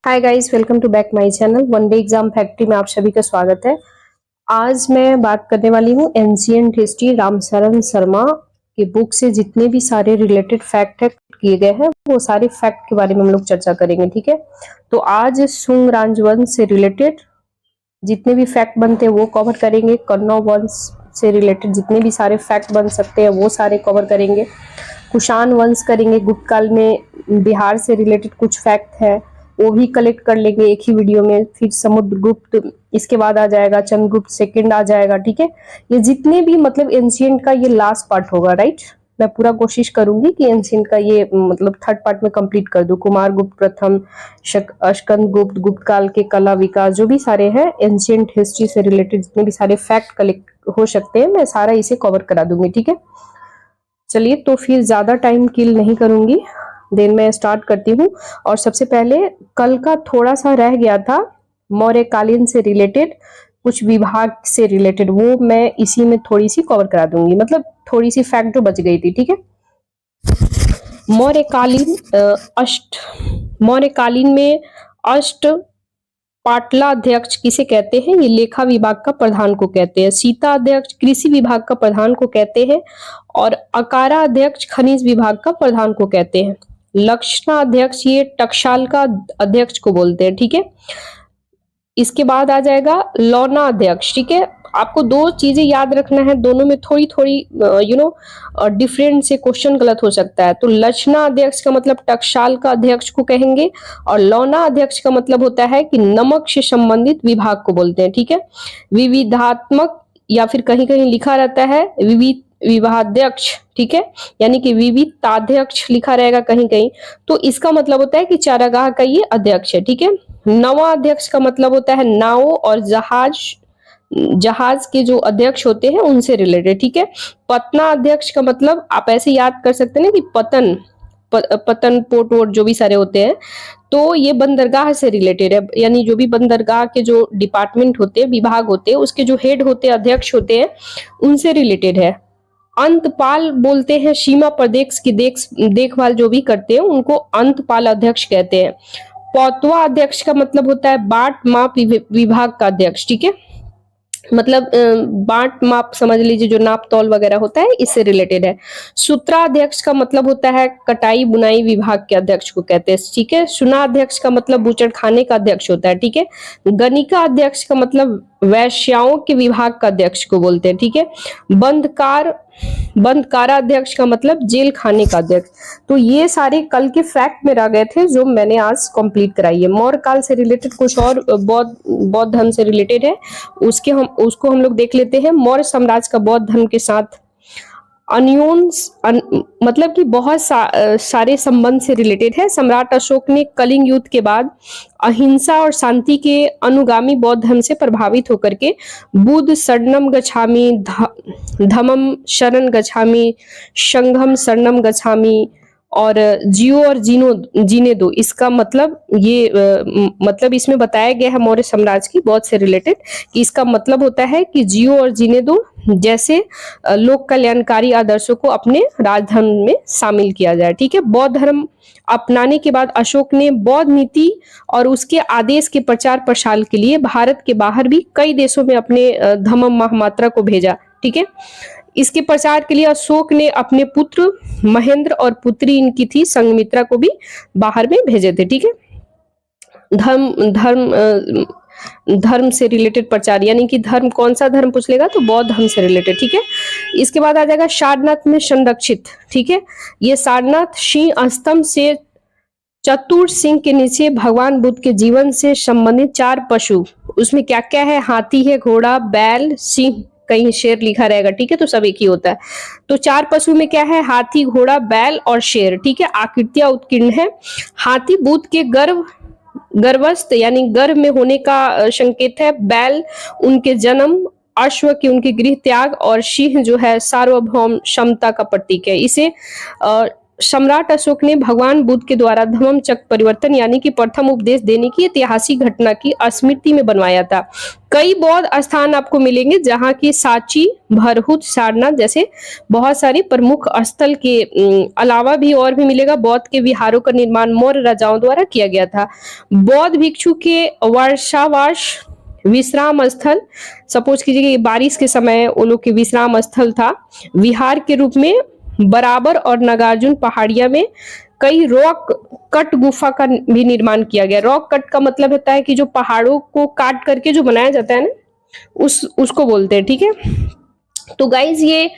Hi guys, welcome to back my channel one day exam factory में आप सभी का स्वागत है। आज मैं बात करने वाली हूँ एंशिएंट हिस्ट्री रामशरण शर्मा की बुक से जितने भी सारे रिलेटेड फैक्ट है किए गए हैं वो सारे फैक्ट के बारे में हम लोग चर्चा करेंगे। ठीक है, तो आज शुंग राजवंश से रिलेटेड जितने भी फैक्ट बनते हैं वो कवर करेंगे। कन्नौज वंश से रिलेटेड जितने भी सारे फैक्ट बन सकते हैं वो सारे कवर करेंगे। कुषाण वंश करेंगे, गुप्त काल में बिहार से रिलेटेड कुछ फैक्ट है वो भी कलेक्ट कर लेंगे एक ही वीडियो में। फिर समुद्रगुप्त, इसके बाद आ जाएगा चंद्रगुप्त सेकंड आ जाएगा। ठीक है, ये जितने भी मतलब एंशिएंट का ये लास्ट पार्ट होगा, राइट। मैं पूरा कोशिश करूंगी कि एंशिएंट का ये मतलब थर्ड पार्ट में कंप्लीट कर दूं। कुमार गुप्त प्रथम, स्कंद गुप्त, गुप्त काल के कला विकास, जो भी सारे हैं एंशिएंट हिस्ट्री से रिलेटेड जितने भी सारे फैक्ट कलेक्ट हो सकते हैं मैं सारा इसे कवर करा दूंगी। ठीक है, चलिए तो फिर ज्यादा टाइम किल नहीं करूंगी, देन मैं स्टार्ट करती हूँ। और सबसे पहले कल का थोड़ा सा रह गया था मौर्य कालीन से रिलेटेड कुछ विभाग से रिलेटेड, वो मैं इसी में थोड़ी सी कवर करा दूंगी, मतलब थोड़ी सी फैक्ट जो बच गई थी। ठीक है, मौर्य कालीन में अष्ट पाटला अध्यक्ष किसे कहते हैं? ये लेखा विभाग का प्रधान को कहते हैं। सीता अध्यक्ष कृषि विभाग का प्रधान को कहते हैं। और अकारा अध्यक्ष खनिज विभाग का प्रधान को कहते हैं। लक्षणा अध्यक्ष ये टकसाल का अध्यक्ष को बोलते हैं। ठीक है, इसके बाद आ जाएगा लौना अध्यक्ष। ठीक है, आपको दो चीजें याद रखना है, दोनों में थोड़ी थोड़ी डिफरेंट से क्वेश्चन गलत हो सकता है। तो लक्षणा अध्यक्ष का मतलब टकसाल का अध्यक्ष को कहेंगे और लौना अध्यक्ष का मतलब होता है कि नमक से संबंधित विभाग को बोलते हैं। ठीक है, विविधात्मक या फिर कहीं कहीं लिखा रहता है विवाहाध्यक्ष। ठीक है, यानी कि विविधाध्यक्ष लिखा रहेगा कहीं कहीं, तो इसका मतलब होता है कि चारागाह का ये अध्यक्ष है। ठीक है, नवा अध्यक्ष का मतलब होता है नाव और जहाज के जो अध्यक्ष होते हैं उनसे रिलेटेड। ठीक है, पतना अध्यक्ष का मतलब आप ऐसे याद कर सकते हैं कि पतन पोर्ट वोट जो भी सारे होते हैं, तो ये बंदरगाह से रिलेटेड है, यानी जो भी बंदरगाह के जो डिपार्टमेंट होते हैं, विभाग होते हैं, उसके जो हेड होते हैं, अध्यक्ष होते हैं, उनसे रिलेटेड है। अंतपाल बोलते हैं सीमा प्रदेश की देखभाल जो भी करते हैं उनको अंतपाल अध्यक्ष कहते हैं। पौतवा अध्यक्ष का मतलब होता है बाट माप विभाग का अध्यक्ष। ठीक है, मतलब बाट माप समझ लीजिए, जो नाप तौल वगैरह होता है इससे रिलेटेड है। सूत्राध्यक्ष का मतलब होता है कटाई बुनाई विभाग के अध्यक्ष को कहते हैं। ठीक है, सुना अध्यक्ष का मतलब बूचड़ खाने का अध्यक्ष होता है। ठीक है, गणिका अध्यक्ष का मतलब वैश्याओं के विभाग का अध्यक्ष को बोलते हैं। ठीक है, बंदकारा अध्यक्ष का मतलब जेल खाने का अध्यक्ष। तो ये सारे कल के फैक्ट में रह गए थे जो मैंने आज कंप्लीट कराई है। मौर्य काल से रिलेटेड कुछ और बौद्ध धर्म से रिलेटेड है, उसको हम लोग देख लेते हैं। मौर्य साम्राज्य का बौद्ध धर्म के साथ मतलब कि बहुत सारे संबंध से रिलेटेड है। सम्राट अशोक ने कलिंग युद्ध के बाद अहिंसा और शांति के अनुगामी बौद्ध धर्म से प्रभावित होकर के बुद्ध शरणम गच्छामि, धम्मम शरण गच्छामि, संघम शरणम गच्छामि और जियो और जीने दो, इसका मतलब ये मतलब इसमें बताया गया है मौर्य साम्राज्य की बौद्ध से रिलेटेड कि इसका मतलब होता है कि जियो और जीने दो जैसे लोक कल्याणकारी आदर्शों को अपने राजधर्म में शामिल किया जाए। ठीक है, बौद्ध धर्म अपनाने के बाद अशोक ने बौद्ध नीति और उसके आदेश के प्रचार प्रसार के लिए भारत के बाहर भी कई देशों में अपने धम्म महामात्रा को भेजा। ठीक है, इसके प्रचार के लिए अशोक ने अपने पुत्र महेंद्र और पुत्री इनकी थी संघमित्रा को भी बाहर में भेजे थे। ठीक है, धर्म से रिलेटेड प्रचार, यानी कि धर्म कौन सा धर्म पूछ लेगा तो बौद्ध धर्म से रिलेटेड। ठीक है, इसके बाद आ जाएगा सारनाथ में संरक्षित। ठीक है, ये सारनाथ सिंह स्तंभ से चतुर सिंह के नीचे भगवान बुद्ध के जीवन से संबंधित 4 पशु, उसमें क्या क्या है, हाथी है, घोड़ा, बैल, सिंह, कहीं शेर लिखा रहेगा। ठीक है, तो सब एक ही होता है। तो 4 पशु में क्या है, हाथी, घोड़ा, बैल और शेर। ठीक है, आकृतियां उत्कीर्ण है। हाथी बुद्ध के गर्भस्थ यानी गर्भ में होने का संकेत है। बैल उनके जन्म, अश्व की उनके गृह त्याग और सिंह जो है सार्वभौम क्षमता का प्रतीक है। इसे सम्राट अशोक ने भगवान बुद्ध के द्वारा धम्म चक्र परिवर्तन यानी कि प्रथम उपदेश देने की ऐतिहासिक घटना की स्मृति में बनवाया था। कई बौद्ध स्थान आपको मिलेंगे जहां की सांची, भरहुत, सारनाथ जैसे बहुत सारे प्रमुख स्थल के अलावा भी और भी मिलेगा। बौद्ध के विहारों का निर्माण मौर्य राजाओं द्वारा किया गया था। बौद्ध भिक्षु के वर्षावास विश्राम स्थल, सपोज कीजिए कि बारिश के समय वो लोग के विश्राम स्थल था, विहार के रूप में बराबर और नागार्जुन पहाड़िया में कई रॉक कट गुफा का भी निर्माण किया गया। रॉक कट का मतलब होता है कि जो पहाड़ों को काट करके जो बनाया जाता है ना, उसको बोलते हैं। ठीक है, तो गाइज ये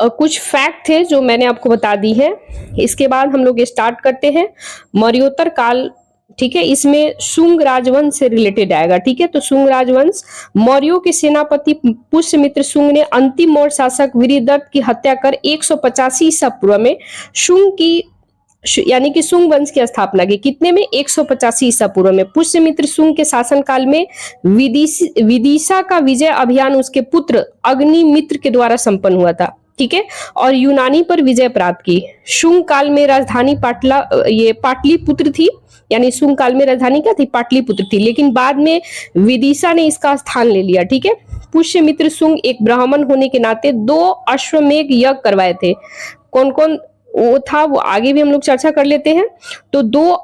कुछ फैक्ट थे जो मैंने आपको बता दी है। इसके बाद हम लोग स्टार्ट करते हैं मौर्योत्तर काल। ठीक है, इसमें शुंग राजवंश से रिलेटेड आएगा। ठीक है, तो शुंग राजवंश, मौर्यों के सेनापति पुष्यमित्र शुंग ने अंतिम मौर्य शासक वीरदत्त की हत्या कर 185 ईसा पूर्व में शुंग की यानी कि शुंग वंश की स्थापना की। कितने में? 185 ईसा पूर्व में। पुष्यमित्र शुंग के शासनकाल में विदिशा का विजय अभियान उसके पुत्र अग्निमित्र के द्वारा संपन्न हुआ था। ठीक है, और यूनानी पर विजय प्राप्त की। शुंग काल में राजधानी पाटलिपुत्र थी, यानी शुंग काल में राजधानी क्या थी? पाटलिपुत्र थी, लेकिन बाद में विदिशा ने इसका स्थान ले लिया। ठीक है, पुष्यमित्र शुंग एक ब्राह्मण होने के नाते 2 अश्वमेध यज्ञ करवाए थे। कौन कौन वो था वो आगे भी हम लोग चर्चा कर लेते हैं। तो 2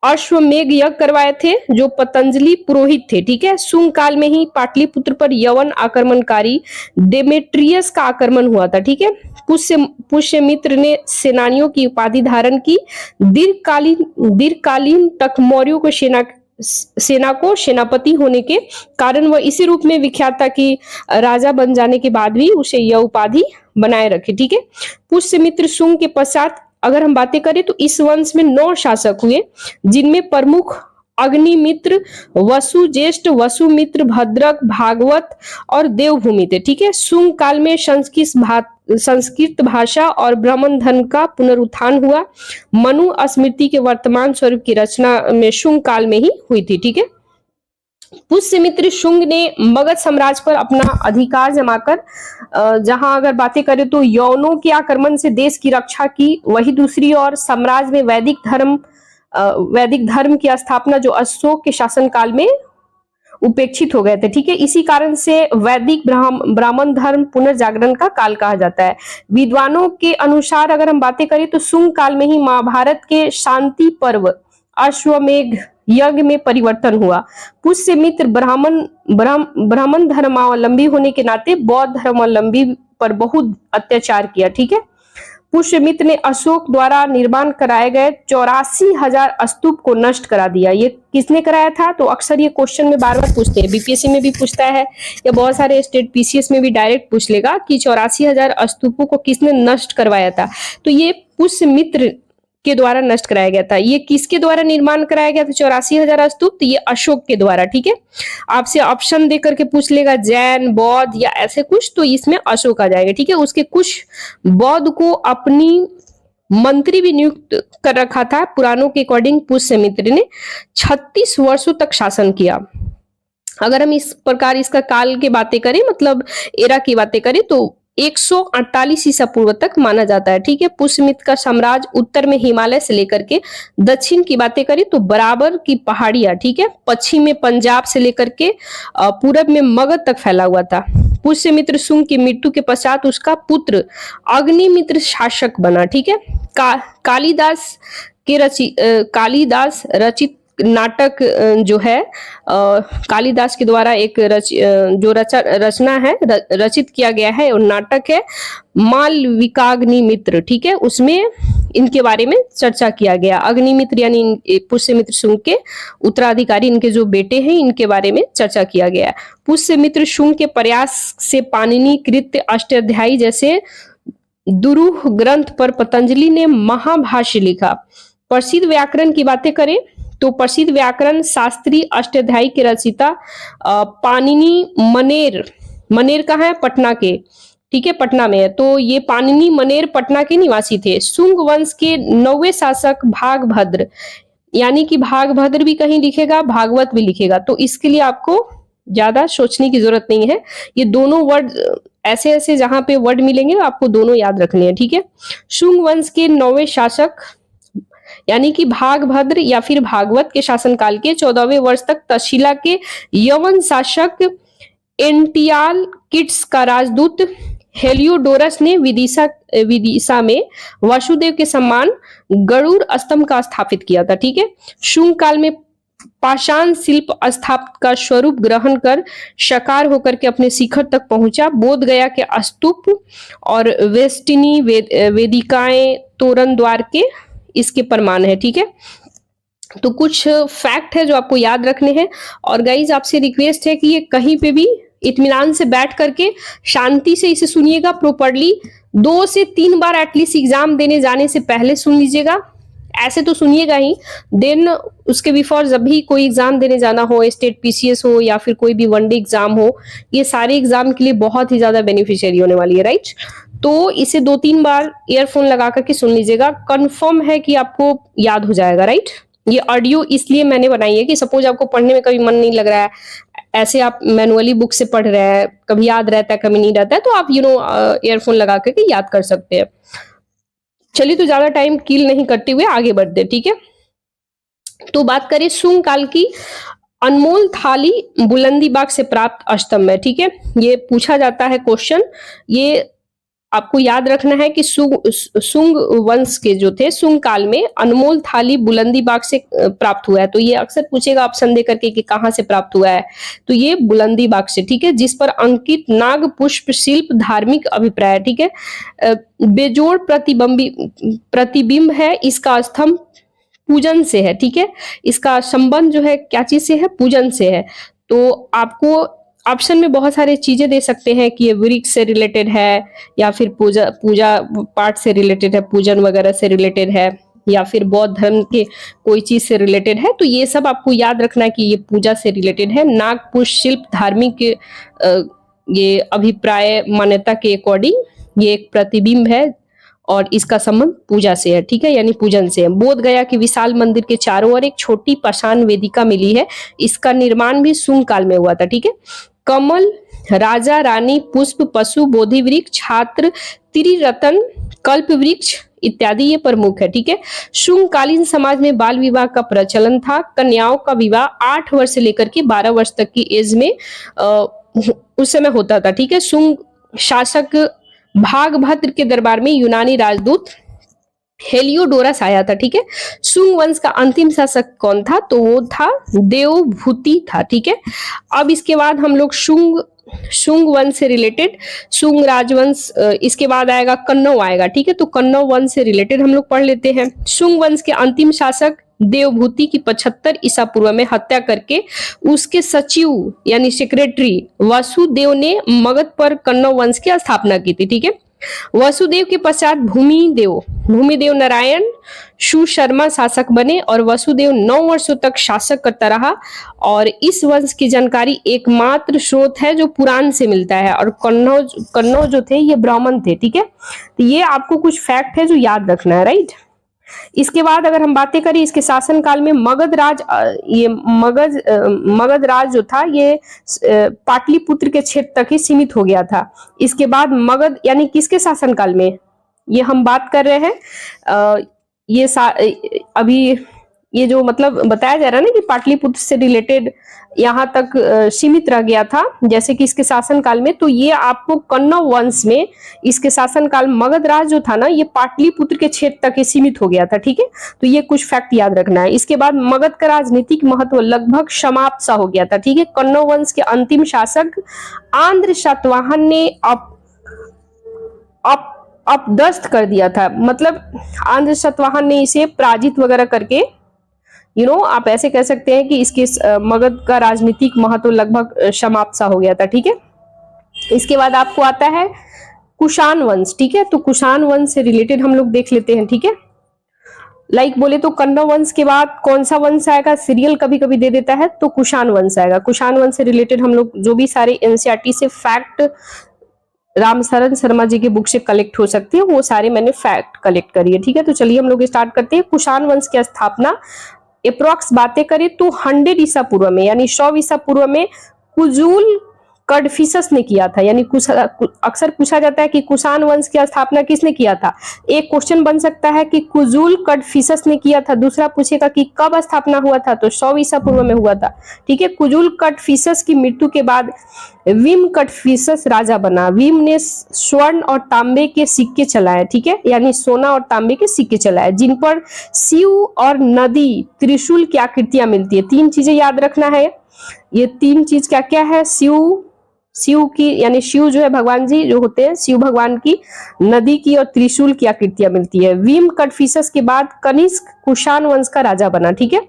अश्वमेध यज्ञ करवाए थे जो पतंजलि पुरोहित थे। ठीक है, शुंग काल में ही पाटलिपुत्र पर यवन आक्रमणकारी डेमेट्रियस का आक्रमण हुआ था। ठीक है, पुष्यमित्र ने सेनानियों की उपाधि धारण की। दीर्घकालीन तक मौर्यों को सेना को सेनापति होने के कारण वह इसी रूप में विख्यात था कि राजा बन जाने के बाद भी उसे यह उपाधि बनाए रखे। ठीक है, पुष्यमित्र शुंग के पश्चात अगर हम बातें करें तो इस वंश में 9 शासक हुए, जिनमें प्रमुख अग्निमित्र, वसुज्येष्ठ, वसुमित्र, भद्रक, भागवत और देवभूमि थे। ठीक है, शुंग काल में संस्कृत भाषा और ब्राह्मण धर्म का पुनरुत्थान हुआ। मनु स्मृति के वर्तमान स्वरूप की रचना में शुंग काल में ही हुई थी। ठीक है, पुष्यमित्र शुंग ने मगध साम्राज्य पर अपना अधिकार जमाकर जहां अगर बातें करें तो यवनों के आक्रमण से देश की रक्षा की, वही दूसरी ओर साम्राज्य में वैदिक धर्म की स्थापना जो अशोक के शासनकाल में उपेक्षित हो गए थे। ठीक है, इसी कारण से वैदिक ब्राह्मण धर्म पुनर्जागरण का काल कहा जाता है। विद्वानों के अनुसार अगर हम बातें करें तो शुंग काल में ही महाभारत के शांति पर्व अश्वमेध यज्ञ में परिवर्तन हुआ। पुष्यमित्र ब्राह्मण धर्मावलंबी होने के नाते बौद्ध धर्मावलंबी पर बहुत अत्याचार किया। ठीक है, पुष्यमित्र ने अशोक द्वारा निर्माण कराए गए 84,000 स्तूप को नष्ट करा दिया। ये किसने कराया था? तो अक्सर ये क्वेश्चन में बार बार पूछते हैं, बीपीएससी में भी पूछता है या बहुत सारे स्टेट पीसीएस में भी डायरेक्ट पूछ लेगा कि 84,000 स्तूपों को किसने नष्ट करवाया था। तो ये पुष्यमित्र के द्वारा नष्ट कराया गया था। ये किसके द्वारा निर्माण कराया गया था 84,000 स्तूप? तो ये अशोक के द्वारा। ठीक है, आपसे ऑप्शन देकर के पूछ लेगा जैन, बौद्ध या ऐसे कुछ, तो इसमें अशोक आ जाएगा। ठीक है, उसके कुछ बौद्ध को अपनी मंत्री भी नियुक्त कर रखा था। पुराणों के अकॉर्डिंग पुष्यमित्र ने 36 वर्षों तक शासन किया। अगर हम इस प्रकार इसका काल की बातें करें, मतलब एरा की बातें करें, तो 148 ईसा पूर्व तक माना जाता है। ठीक है, पुष्यमित्र का साम्राज्य उत्तर में हिमालय से लेकर के दक्षिण की बातें करें तो बराबर की पहाड़ियां, ठीक है, पश्चिम में पंजाब से लेकर के पूरब में मगध तक फैला हुआ था। पुष्यमित्र शुंग की मृत्यु के पश्चात उसका पुत्र अग्निमित्र शासक बना। ठीक है, कालिदास रचित नाटक जो है कालिदास के द्वारा एक रचना है रचित किया गया है और नाटक है मालविकाग्निमित्र। ठीक है, उसमें इनके बारे में चर्चा किया गया। अग्निमित्र यानी पुष्यमित्र शुंग के उत्तराधिकारी, इनके जो बेटे हैं, इनके बारे में चर्चा किया गया। पुष्यमित्र शुंग के प्रयास से पाणिनि कृत अष्टाध्यायी जैसे दुरूह ग्रंथ पर पतंजलि ने महाभाष्य लिखा। प्रसिद्ध व्याकरण की बातें करें तो प्रसिद्ध व्याकरण शास्त्री अष्टाध्यायी के रचयिता पाणिनि मनेर कहाँ है? पटना के। ठीक है, पटना में है। तो ये पाणिनि मनेर पटना के निवासी थे। शुंग वंश के 9वें शासक भागभद्र, यानी कि भागभद्र भी कहीं लिखेगा, भागवत भी लिखेगा, तो इसके लिए आपको ज्यादा सोचने की जरूरत नहीं है। ये दोनों वर्ड ऐसे ऐसे जहां पे वर्ड मिलेंगे आपको दोनों याद रखने हैं, ठीक है। शुंग वंश के 9वें शासक यानी कि भागभद्र या फिर भागवत के शासनकाल के 14वें वर्ष तक तक्षशिला के यवन शासक एंटियाल किट्स का राजदूत हेलियोडोरस ने विदिशा में वासुदेव के सम्मान गरुड़ स्तंभ का स्थापित किया था, ठीक है। शुंग काल में पाषाण शिल्प स्थापत का स्वरूप ग्रहण कर साकार होकर के अपने शिखर तक पहुंचा। बोध गया के स्तूप और वेस्टिनी वेदिकाएं तोरण द्वार के इसके प्रमाण है, ठीक है। तो कुछ फैक्ट है जो आपको याद रखने हैं। और गाइज आपसे रिक्वेस्ट है कि ये कहीं पे भी इत्मीनान से बैठ करके शांति से इसे सुनिएगा प्रॉपरली। 2 से 3 बार एटलीस्ट एग्जाम देने जाने से पहले सुन लीजिएगा। ऐसे तो सुनिएगा ही, देन उसके बिफोर जब भी कोई एग्जाम देने जाना हो, स्टेट पीसीएस हो या फिर कोई भी वनडे एग्जाम हो, ये सारे एग्जाम के लिए बहुत ही ज्यादा बेनिफिशियरी होने वाली है, राइट। तो इसे 2-3 बार ईयरफोन लगा करके सुन लीजिएगा, कंफर्म है कि आपको याद हो जाएगा, राइट। ये ऑडियो इसलिए मैंने बनाई है कि सपोज आपको पढ़ने में कभी मन नहीं लग रहा है, ऐसे आप मैनुअली बुक से पढ़ रहे हैं, कभी याद रहता है कभी नहीं रहता है, तो आप ईयरफोन लगा करके याद कर सकते हैं। चलिए तो ज्यादा टाइम किल नहीं करते हुए आगे बढ़ते, ठीक है। तो बात करें शुंग काल की, अनमोल थाली बुलंदी बाग से प्राप्त स्तंभ है, ठीक है। ये पूछा जाता है क्वेश्चन, ये आपको याद रखना है कि शुंग वंश के जो थे शुंग काल में अनमोल थाली बुलंदी बाग से प्राप्त हुआ है। तो ये अक्सर पूछेगा ऑप्शन दे करके कि कहां से प्राप्त हुआ है, तो ये बुलंदी बाग से, ठीक है। जिस पर अंकित नाग पुष्प शिल्प धार्मिक अभिप्राय है, ठीक है। बेजोड़ प्रतिबिंब है, इसका स्तंभ पूजन से है, ठीक है। इसका संबंध जो है क्या चीज से है, पूजन से है। तो आपको ऑप्शन में बहुत सारे चीजें दे सकते हैं कि ये वृक्ष से रिलेटेड है या फिर पूजा पाठ से रिलेटेड है, पूजन वगैरह से रिलेटेड है, या फिर बौद्ध धर्म के कोई चीज से रिलेटेड है। तो ये सब आपको याद रखना है कि ये पूजा से रिलेटेड है। नाग पुष्प शिल्प धार्मिक ये अभिप्राय मान्यता के अकॉर्डिंग ये एक प्रतिबिंब है और इसका संबंध पूजा से है, ठीक है, यानी पूजन से है। बोध गया के विशाल मंदिर के चारों ओर एक छोटी पाषाण वेदिका मिली है, इसका निर्माण भी शुंग काल में हुआ था, ठीक है। कमल, राजा रानी, पुष्प, पशु, बोधि वृक्ष, छात्र, त्रिरत्न, कल्प वृक्ष इत्यादि ये प्रमुख है, ठीक है। शुंग कालीन समाज में बाल विवाह का प्रचलन था। कन्याओं का विवाह 8 वर्ष से लेकर के 12 वर्ष तक की एज में उस समय होता था, ठीक है। शुंग शासक भागभद्र के दरबार में यूनानी राजदूत हेलियोडोरस आया था, ठीक है। शुंग वंश का अंतिम शासक कौन था, तो वो था देवभूति था, ठीक है। अब इसके बाद हम लोग शुंग वंश से रिलेटेड शुंग राजवंश, इसके बाद आएगा कन्नौ आएगा, ठीक है। तो कन्नौ वंश से रिलेटेड हम लोग पढ़ लेते हैं। शुंग वंश के अंतिम शासक देवभूति की 75 ईसा पूर्व में हत्या करके उसके सचिव यानी सेक्रेटरी वसुदेव ने मगध पर कन्नौ वंश की स्थापना की थी, ठीक है। वसुदेव के पश्चात भूमिदेव नारायण सुशर्मा शासक बने और वसुदेव 9 वर्षों तक शासक करता रहा। और इस वंश की जानकारी एकमात्र स्रोत है जो पुराण से मिलता है। और कन्नौ जो थे ये ब्राह्मण थे, ठीक है। तो ये आपको कुछ फैक्ट है जो याद रखना है, राइट। इसके बाद अगर हम बातें करें इसके शासन काल में मगध राज जो था ये पाटलिपुत्र के क्षेत्र तक ही सीमित हो गया था। इसके बाद मगध यानी किसके शासन काल में ये हम बात कर रहे हैं, अभी ये जो मतलब बताया जा रहा है ना कि पाटलिपुत्र से रिलेटेड यहाँ तक सीमित रह गया था जैसे कि इसके शासन काल में। तो ये आपको कन्नौ वंश में इसके शासन काल मगध राज जो था ना ये पाटलिपुत्र के क्षेत्र तक ही सीमित हो गया था, ठीक है। तो ये कुछ फैक्ट याद रखना है। इसके बाद मगध का राजनीतिक महत्व लगभग समाप्त सा हो गया था, ठीक है। कन्नौ वंश के अंतिम शासक आंध्र सातवाहन ने अपदस्थ कर दिया था, मतलब आंध्र सातवाहन ने इसे पराजित वगैरह करके आप ऐसे कह सकते हैं कि इसके मगध का राजनीतिक महत्व लगभग समाप्त सा हो गया था, ठीक है। इसके बाद आपको आता है कुषाण वंश, ठीक है। तो कुषाण वंश से रिलेटेड हम लोग देख लेते हैं, ठीक है। लाइक बोले तो कन्नौ वंश के बाद कौन सा वंश आएगा, सीरियल कभी कभी दे देता है, तो कुषाण वंश आएगा। कुषाण वंश से रिलेटेड हम लोग जो भी सारे एनसीईआरटी से फैक्ट रामशरण शर्मा जी के बुक से कलेक्ट हो सकते हैं वो सारे मैंने फैक्ट कलेक्ट करी है, ठीक है। तो चलिए हम लोग स्टार्ट करते हैं। कुषाण वंश की स्थापना अप्रोक्स बातें करें तो 100 ईसा पूर्व में यानी 100 ईसा पूर्व में कुजूल कडफिसस ने किया था, यानी अक्सर पूछा जाता है कि कुषाण वंश की स्थापना किसने किया था। एक क्वेश्चन बन सकता है कि कुजूल कडफिसस ने किया था, दूसरा पूछेगा कि कब स्थापना हुआ था, तो 100 ईसा पूर्व में हुआ था। ठीक है, कुजूल कडफिसस की मृत्यु के बाद विम कडफिसस राजा बना। विम ने स्वर्ण और तांबे के सिक्के चलाए, ठीक है, यानी सोना और तांबे के सिक्के चलाए, जिन पर शिव और नदी त्रिशूल की आकृतियां मिलती है। तीन चीजें याद रखना है, ये तीन चीज क्या क्या है, शिव की, यानी शिव जो है भगवान जी जो होते हैं, शिव भगवान की, नदी की और त्रिशूल की आकृतियां मिलती है। विम कडफिसस के बाद कनिष्क कुषाण वंश का राजा बना, ठीक है,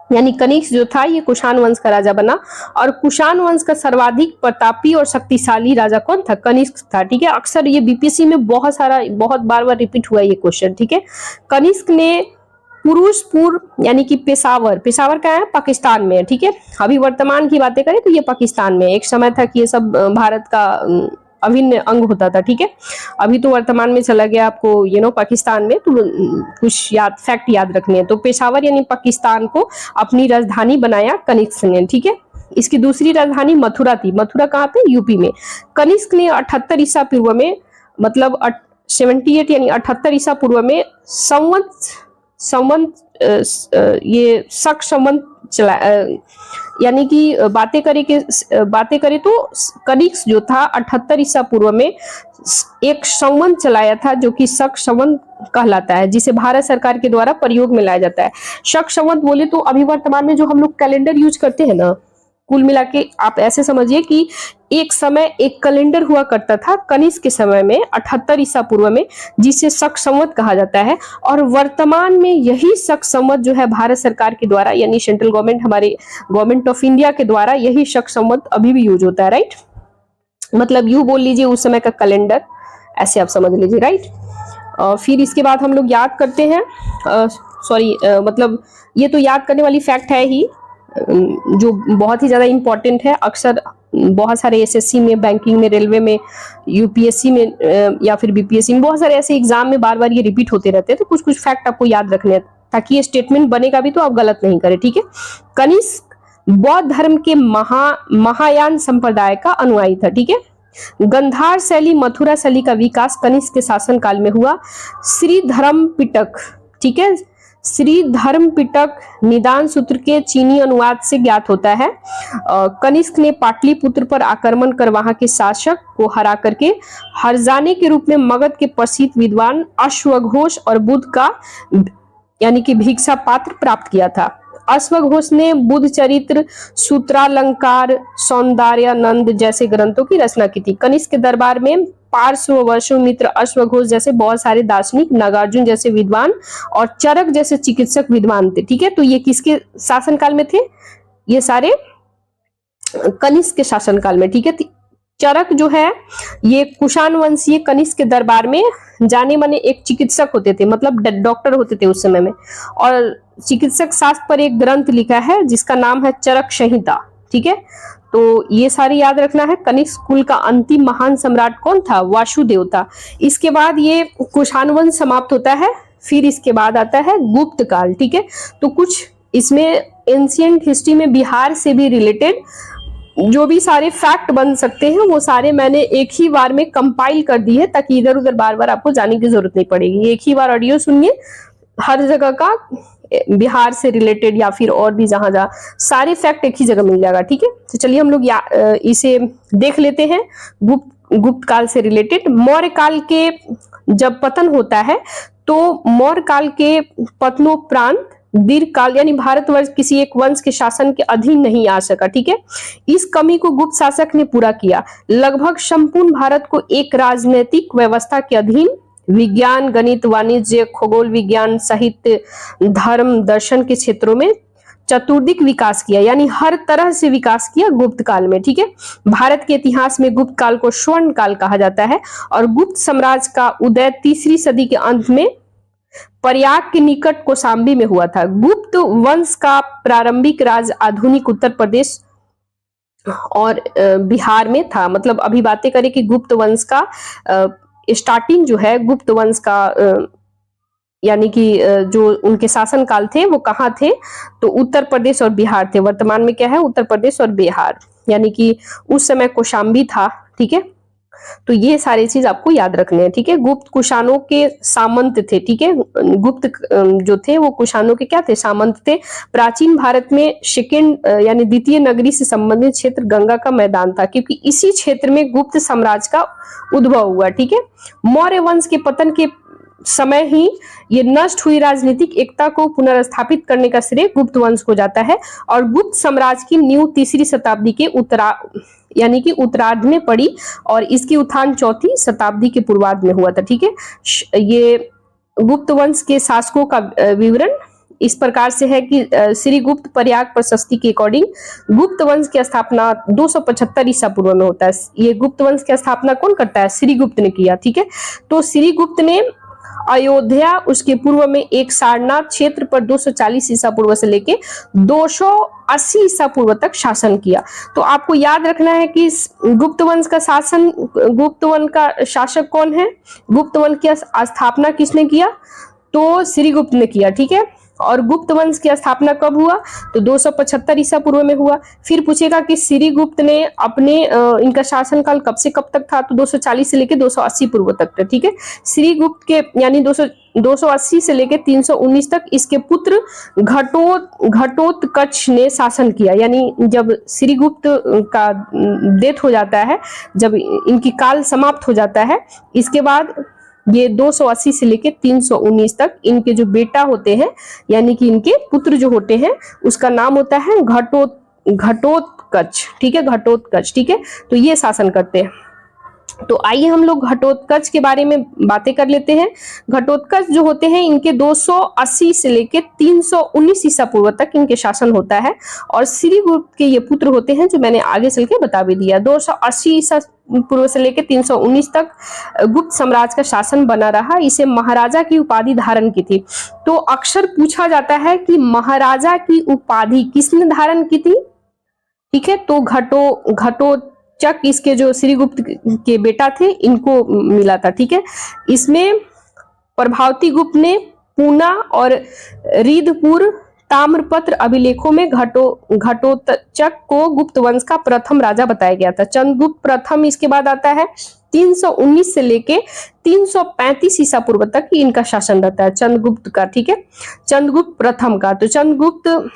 यानी कनिष्क जो था ये कुषाण वंश का राजा बना। और कुषाण वंश का सर्वाधिक प्रतापी और शक्तिशाली राजा कौन था, कनिष्क था। ठीक है, अक्सर ये बीपीएससी में बहुत बार बार रिपीट हुआ ये क्वेश्चन। ठीक है, कनिष्क ने पुरुषपुर यानी कि पेशावर का है, पाकिस्तान में है। ठीक है, अभी वर्तमान की बातें करें तो ये पाकिस्तान में, एक समय था कि ये सब भारत का अभिन्न अंग होता था। ठीक है, अभी तो वर्तमान में चला गया, आपको पाकिस्तान में, तो कुछ फैक्ट याद रखने हैं। तो पेशावर यानी पाकिस्तान को अपनी राजधानी बनाया कनिष्क ने। ठीक है, इसकी दूसरी राजधानी मथुरा थी। मथुरा कहाँ पे, यूपी में। कनिष्क ने 78 ईसा पूर्व में, मतलब 78 यानी 78 ईसा पूर्व में ये शक संवत चला, यानी कि बातें करें तो कनिष्क जो था 78 ईसा पूर्व में एक संवत चलाया था, जो कि शक संवत कहलाता है, जिसे भारत सरकार के द्वारा प्रयोग में लाया जाता है। शक संवत बोले तो अभी वर्तमान में जो हम लोग कैलेंडर यूज करते हैं ना, कुल मिला के आप ऐसे समझिए कि एक समय एक कैलेंडर हुआ करता था कनिष्क के समय में 78 ईसा पूर्व में, जिसे शक संवत कहा जाता है। और वर्तमान में यही शक संवत जो है भारत सरकार के द्वारा, यानी सेंट्रल गवर्नमेंट, हमारे गवर्नमेंट ऑफ इंडिया के द्वारा यही शक संवत अभी भी यूज होता है, राइट। मतलब यूं बोल लीजिए उस समय का कैलेंडर, ऐसे आप समझ लीजिए, राइट। फिर इसके बाद हम लोग याद करते हैं, मतलब ये तो याद करने वाली फैक्ट है ही, जो बहुत ही ज्यादा इंपॉर्टेंट है। अक्सर बहुत सारे एसएससी में, बैंकिंग में, रेलवे में, यूपीएससी में या फिर बीपीएससी में, बहुत सारे ऐसे एग्जाम में बार बार ये रिपीट होते रहते हैं। तो कुछ कुछ फैक्ट आपको याद रखने हैं, ताकि ये स्टेटमेंट बनेगा भी तो आप गलत नहीं करें। ठीक है, कनिष्क बौद्ध धर्म के महायान संप्रदाय का अनुयायी था। ठीक है, गंधार शैली, मथुरा शैली का विकास कनिष्क के शासन काल में हुआ। श्री धर्म पिटक, ठीक है, श्री धर्म पिटक निदान सूत्र के चीनी अनुवाद से ज्ञात होता है। कनिष्क ने पाटलिपुत्र पर आक्रमण कर वहां के शासक को हरा करके हरजाने के रूप में मगध के प्रसिद्ध विद्वान अश्वघोष और बुद्ध का, यानी कि भिक्षा पात्र प्राप्त किया था। अश्वघोष ने बुद्ध चरित्र, सूत्रालंकार, सौंदर्यानंद जैसे ग्रंथों की रचना की थी। कनिष्क के दरबार में पार्श्ववसुमित्र, अश्वघोष जैसे बहुत सारे दार्शनिक, नागार्जुन जैसे विद्वान और चरक जैसे चिकित्सक विद्वान थे। ठीक है, तो ये किसके शासनकाल में थे, ये सारे कनिष्क के शासनकाल में। ठीक है, चरक जो है ये कुषाण वंशीय कनिष्क के दरबार में जाने माने एक चिकित्सक होते थे, मतलब डॉक्टर होते थे उस समय में। और चिकित्सक शास्त्र पर एक ग्रंथ लिखा है जिसका नाम है चरक संहिता। ठीक है, तो ये सारे याद रखना है। कनिष्क कुल का अंतिम महान सम्राट कौन था, वासुदेव था। इसके बाद ये कुषाण वंश समाप्त होता है, फिर इसके बाद आता है गुप्त काल। ठीक है, तो कुछ इसमें एंशिएंट हिस्ट्री में बिहार से भी रिलेटेड जो भी सारे फैक्ट बन सकते हैं वो सारे मैंने एक ही बार में कंपाइल कर दी है, ताकि इधर उधर बार बार आपको जाने की जरूरत नहीं पड़ेगी। एक ही बार ऑडियो सुनिए, हर जगह का बिहार से रिलेटेड या फिर और भी जहां जहां सारे फैक्ट एक ही जगह मिल जाएगा। ठीक है, तो चलिए हम लोग इसे देख लेते हैं। गुप्त काल से रिलेटेड, मौर्य काल के जब पतन होता है तो मौर्य काल के पतनोपरांत दीर्घ काल, यानी भारतवर्ष किसी एक वंश के शासन के अधीन नहीं आ सका। ठीक है, इस कमी को गुप्त शासक ने पूरा किया। लगभग संपूर्ण भारत को एक राजनीतिक व्यवस्था के अधीन विज्ञान, गणित, वाणिज्य, खगोल विज्ञान, साहित्य, धर्म, दर्शन के क्षेत्रों में चतुर्दिक विकास किया, यानी हर तरह से विकास किया गुप्त काल में। ठीक है, भारत के इतिहास में गुप्त काल को स्वर्ण काल कहा जाता है। और गुप्त साम्राज्य का उदय 3री सदी के अंत में प्रयाग के निकट कौशाम्बी में हुआ था। गुप्त वंश का प्रारंभिक राज आधुनिक उत्तर प्रदेश और बिहार में था। मतलब अभी बातें करें कि गुप्त वंश का स्टार्टिंग जो है, गुप्त वंश का यानी कि जो उनके शासन काल थे वो कहाँ थे, तो उत्तर प्रदेश और बिहार थे। वर्तमान में क्या है, उत्तर प्रदेश और बिहार। यानी कि उस समय कौशाम्बी था, ठीक है। तो ये सारी चीज आपको याद रखने हैं, ठीक है। गुप्त कुषाणों के सामंत थे, ठीक है। गुप्त जो थे वो कुषाणों के क्या थे, सामंत थे। प्राचीन भारत में सेकेंड यानी द्वितीय नगरी से संबंधित क्षेत्र गंगा का मैदान था, क्योंकि इसी क्षेत्र में गुप्त साम्राज्य का उद्भव हुआ, ठीक है। मौर्य वंश के पतन के समय ही ये नष्ट हुई राजनीतिक एकता को पुनर्स्थापित करने का श्रेय गुप्त वंश को जाता है। और गुप्त साम्राज्य की नींव तीसरी शताब्दी के यानी कि उत्तरार्ध में पड़ी और इसकी उत्थान चौथी शताब्दी के पूर्वार्ध में हुआ था, ठीक है। ये गुप्त वंश के शासकों का विवरण इस प्रकार से है कि श्री गुप्त प्रयाग प्रशस्ति के अकॉर्डिंग गुप्त वंश की स्थापना 275 ईसा पूर्व में होता है। ये गुप्त वंश की स्थापना कौन करता है, श्री गुप्त ने किया, ठीक है। तो श्री गुप्त ने अयोध्या, उसके पूर्व में एक सारनाथ क्षेत्र पर 240 ईसा पूर्व से लेके 280 ईसा पूर्व तक शासन किया। तो आपको याद रखना है कि गुप्त वंश का शासक कौन है, गुप्त वंश की स्थापना किसने किया, तो श्री गुप्त ने किया, ठीक है। और गुप्त वंश की स्थापना कब हुआ, तो 275 ईसा पूर्व में हुआ। फिर पूछेगा कि श्री गुप्त ने अपने इनका शासनकाल कब से कब तक था, तो 240 से लेके 280 पूर्व तक था, ठीक है। श्री गुप्त के यानी 280 से लेके 319 तक इसके पुत्र घटोत्कच ने शासन किया। यानी जब श्री गुप्त का डेथ हो जाता है, जब इनकी काल समाप्त हो जाता है, इसके बाद ये 280 से लेके 319 तक इनके जो बेटा होते हैं यानी कि इनके पुत्र जो होते हैं उसका नाम होता है घटोत्कच, ठीक है, घटोत्कच, ठीक है। तो ये शासन करते हैं। तो आइए हम लोग घटोत्कच के बारे में बातें कर लेते हैं। घटोत्कच जो होते हैं इनके 280 से लेके 319 ईसा पूर्व तक इनके शासन होता है। और श्री गुप्त के ये पुत्र होते हैं जो मैंने आगे चल के बता भी दिया। 280 ईसा पूर्व से लेके 319 तक गुप्त साम्राज्य का शासन बना रहा। इसे महाराजा की उपाधि धारण की थी। तो अक्सर पूछा जाता है कि महाराजा की उपाधि किसने धारण की थी, ठीक है। तो घटोत्कच इसके जो श्री गुप्त के बेटा थे इनको मिला था, ठीक है। इसमें प्रभावती गुप्त ने पूना और रीधपुर ताम्रपत्र अभिलेखों में घटोत्कच को गुप्त वंश का प्रथम राजा बताया गया था। चंद्रगुप्त प्रथम इसके बाद आता है। 319 से लेके 335 ईसा पूर्व तक इनका शासन रहता है चंद्रगुप्त का, ठीक है, चंद्रगुप्त प्रथम का। तो चंद्रगुप्त,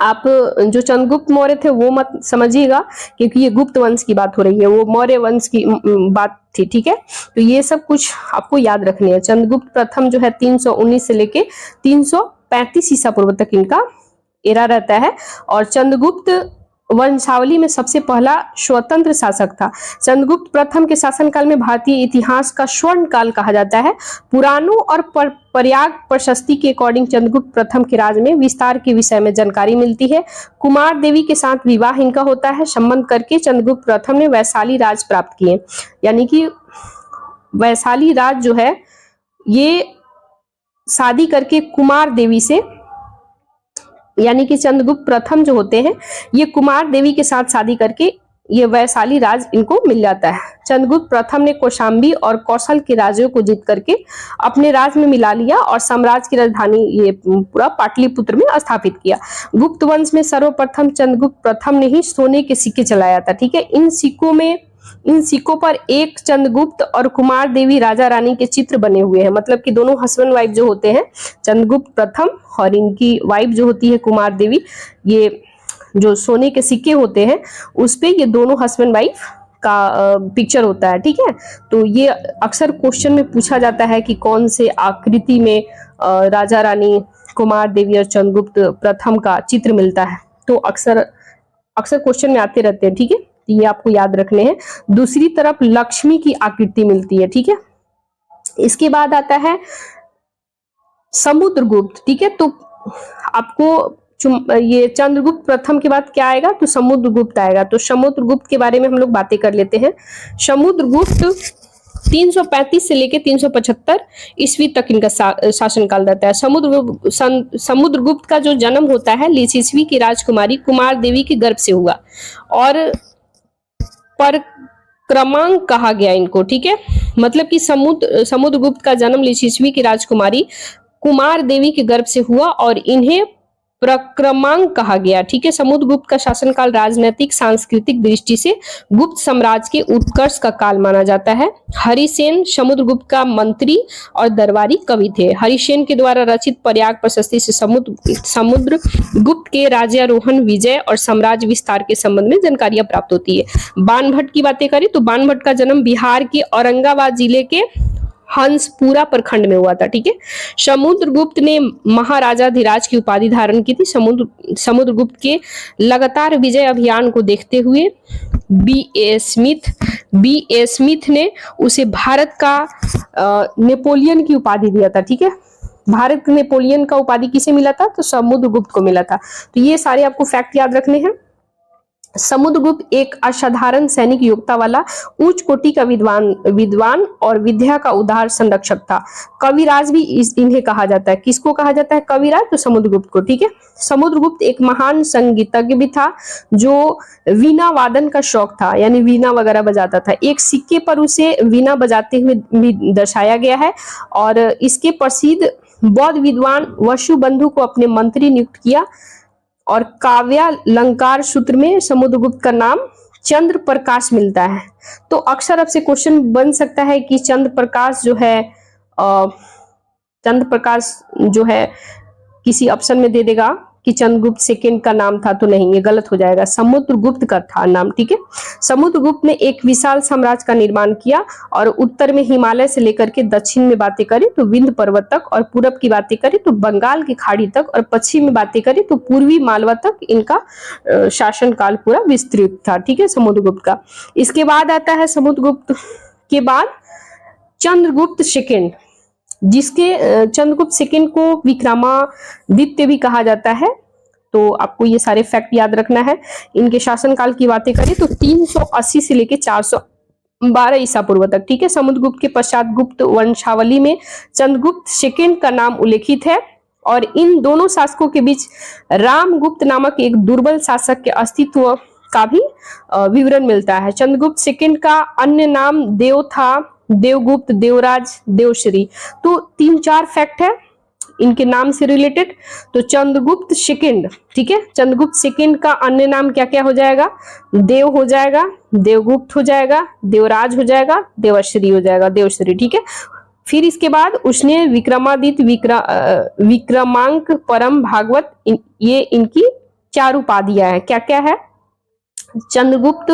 आप जो चंद्रगुप्त मौर्य थे वो मत समझिएगा क्योंकि ये गुप्त वंश की बात हो रही है, वो मौर्य वंश की बात थी, ठीक है। तो ये सब कुछ आपको याद रखनी है। चंद्रगुप्त प्रथम जो है 319 से लेके 335 ईसा पूर्व तक इनका एरा रहता है। और चंद्रगुप्त वंशावली में सबसे पहला स्वतंत्र शासक था। चंद्रगुप्त प्रथम के शासनकाल में भारतीय इतिहास का स्वर्ण काल कहा जाता है। पुराणों और प्रयाग प्रशस्ति के अकॉर्डिंग चंद्रगुप्त प्रथम के राज में विस्तार के विषय में जानकारी मिलती है। कुमार देवी के साथ विवाह इनका होता है। संबंध करके चंद्रगुप्त प्रथम ने वैशाली राज प्राप्त किए। यानी कि वैशाली राज जो है ये शादी करके कुमार देवी से, यानी कि चंद्रगुप्त प्रथम जो होते हैं ये कुमार देवी के साथ शादी करके ये वैशाली राज इनको मिल जाता है। चंद्रगुप्त प्रथम ने कौशाम्बी और कौशल के राज्यों को जीत करके अपने राज में मिला लिया और साम्राज्य की राजधानी ये पूरा पाटलिपुत्र में स्थापित किया। गुप्त वंश में सर्वप्रथम चंद्रगुप्त प्रथम ने ही सोने के सिक्के चलाया था, ठीक है। इन सिक्कों पर एक चंद्रगुप्त और कुमार देवी राजा रानी के चित्र बने हुए हैं। मतलब कि दोनों हस्बैंड वाइफ जो होते हैं चंद्रगुप्त प्रथम और इनकी वाइफ जो होती है कुमार देवी, ये जो सोने के सिक्के होते हैं उस पे ये दोनों हस्बैंड वाइफ का पिक्चर होता है, ठीक है। तो ये अक्सर क्वेश्चन में पूछा जाता है कि कौन से आकृति में राजा रानी कुमार देवी और चंद्रगुप्त प्रथम का चित्र मिलता है। तो अक्सर क्वेश्चन में आते रहते हैं, ठीक है। ये आपको याद रखने हैं। दूसरी तरफ लक्ष्मी की आकृति मिलती है, ठीक है। इसके बाद आता है समुद्रगुप्त, ठीक है। तो आपको ये चंद्रगुप्त प्रथम के बाद क्या आएगा, तो समुद्रगुप्त आएगा। तो समुद्रगुप्त के बारे में हम लोग बातें कर लेते हैं। समुद्रगुप्त 335 से लेके 375 ईस्वी तक इनका शासनकाल रहता है। समुद्रगुप्त का जो जन्म होता है लिच्छवी की राजकुमारी कुमार देवी के गर्भ से हुआ और पर क्रमांक कहा गया इनको, ठीक है। मतलब कि समुद्रगुप्त का जन्म लिच्छवी की राजकुमारी कुमार देवी के गर्भ से हुआ और इन्हें प्रक्रमांक कहा गया। ठीक है, समुद्रगुप्त का शासनकाल राजनीतिक सांस्कृतिक दृष्टि से गुप्त साम्राज्य के उत्कर्ष का काल माना जाता है। हरिसेन समुद्रगुप्त का मंत्री और दरबारी कवि थे। हरिसेन के द्वारा रचित प्रयाग प्रशस्ति से समुद्रगुप्त के राज्यारोहण, विजय और साम्राज्य विस्तार के संबंध में जानकारियां प्राप्त होती है। बाणभट्ट की बातें करें तो बाणभट्ट का जन्म बिहार के औरंगाबाद जिले के हंसपुरा प्रखंड में हुआ था। ठीक है, समुद्रगुप्त ने महाराजाधिराज की उपाधि धारण की थी। समुद्रगुप्त के लगातार विजय अभियान को देखते हुए बी ए स्मिथ ने उसे भारत का नेपोलियन की उपाधि दिया था। ठीक है, भारत नेपोलियन का उपाधि किसे मिला था? तो समुद्रगुप्त को मिला था। तो ये सारे आपको फैक्ट याद रखने हैं। समुद्रगुप्त एक असाधारण सैनिक योग्यता वाला उच्च कोटि का विद्वान और विद्या का उदार संरक्षक था। कविराज भी इन्हें कहा जाता है। किसको कहा जाता है कविराज? तो समुद्रगुप्त को। ठीक है, समुद्रगुप्त एक महान संगीतज्ञ भी था जो वीणा वादन का शौक था, यानी वीणा वगैरह बजाता था। एक सिक्के पर उसे वीणा बजाते हुए भी दर्शाया गया है और इसके प्रसिद्ध बौद्ध विद्वान वसुबंधु को अपने मंत्री नियुक्त किया और काव्यालंकार सूत्र में समुद्रगुप्त का नाम चंद्र प्रकाश मिलता है। तो अक्सर आपसे क्वेश्चन बन सकता है कि चंद्र प्रकाश जो है किसी ऑप्शन में दे देगा कि चंद्रगुप्त सेकंड का नाम था, तो नहीं, ये गलत हो जाएगा, समुद्रगुप्त का था नाम। ठीक है, समुद्रगुप्त ने एक विशाल साम्राज्य का निर्माण किया और उत्तर में हिमालय से लेकर के दक्षिण में बातें करें तो विंध्य पर्वत तक, और पूरब की बातें करें तो बंगाल की खाड़ी तक, और पश्चिम में बातें करें तो पूर्वी मालवा तक इनका शासनकाल पूरा विस्तृत था। ठीक है, समुद्रगुप्त का। इसके बाद आता है समुद्रगुप्त के बाद चंद्रगुप्त सेकंड, जिसके चंद्रगुप्त सेकंड को विक्रमादित्य भी कहा जाता है। तो आपको ये सारे फैक्ट याद रखना है। इनके शासनकाल की बातें करें तो 380 से लेकर 412 ईसा पूर्व तक। ठीक है, समुद्रगुप्त के पश्चात गुप्त वंशावली में चंद्रगुप्त सेकंड का नाम उल्लेखित है और इन दोनों शासकों के बीच रामगुप्त नामक एक दुर्बल शासक के अस्तित्व का भी विवरण मिलता है। चंद्रगुप्त सेकंड का अन्य नाम देव था, देवगुप्त, देवराज, देवश्री। तो 3-4 फैक्ट है इनके नाम से रिलेटेड। तो चंद्रगुप्त सेकंड, ठीक है, चंद्रगुप्त सेकंड का अन्य नाम क्या क्या हो जाएगा? देव हो जाएगा, देवगुप्त हो जाएगा, देवराज हो जाएगा, देवश्री हो जाएगा, देवश्री। ठीक है, फिर इसके बाद उसने विक्रमादित्य, विक्रमांक, परम, भागवत, ये इनकी 4 उपाधियां है। क्या क्या है? चंद्रगुप्त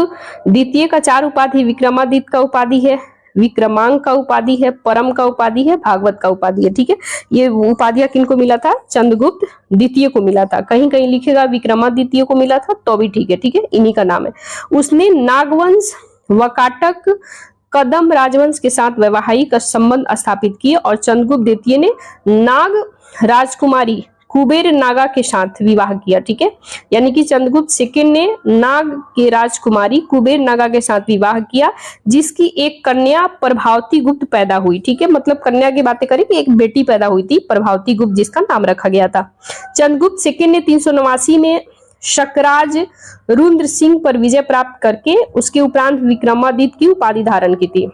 द्वितीय का 4 उपाधि, विक्रमादित्य का उपाधि है, विक्रमांक का उपाधि है, परम का उपाधि है, भागवत का उपाधि है। ठीक है, ये उपाधियां किनको मिला था? चंद्रगुप्त द्वितीय को मिला था। कहीं कहीं लिखेगा विक्रमादित्य को मिला था तो भी ठीक है। ठीक है, इन्हीं का नाम है। उसने नागवंश, वकाटक, कदम राजवंश के साथ वैवाहिक संबंध स्थापित किए और चंद्रगुप्त द्वितीय ने नाग राजकुमारी कुबेर नागा के साथ विवाह किया। ठीक है, यानी कि चंद्रगुप्त सेकंड ने नाग के राजकुमारी कुबेर नागा के साथ विवाह किया, जिसकी एक कन्या प्रभावती गुप्त पैदा हुई। ठीक है, मतलब कन्या की बातें करें कि एक बेटी पैदा हुई थी प्रभावती गुप्त, जिसका नाम रखा गया था। चंद्रगुप्त सेकंड ने 389 में शकराज रुद्र सिंह पर विजय प्राप्त करके उसके उपरांत विक्रमादित्य की उपाधि धारण की थी।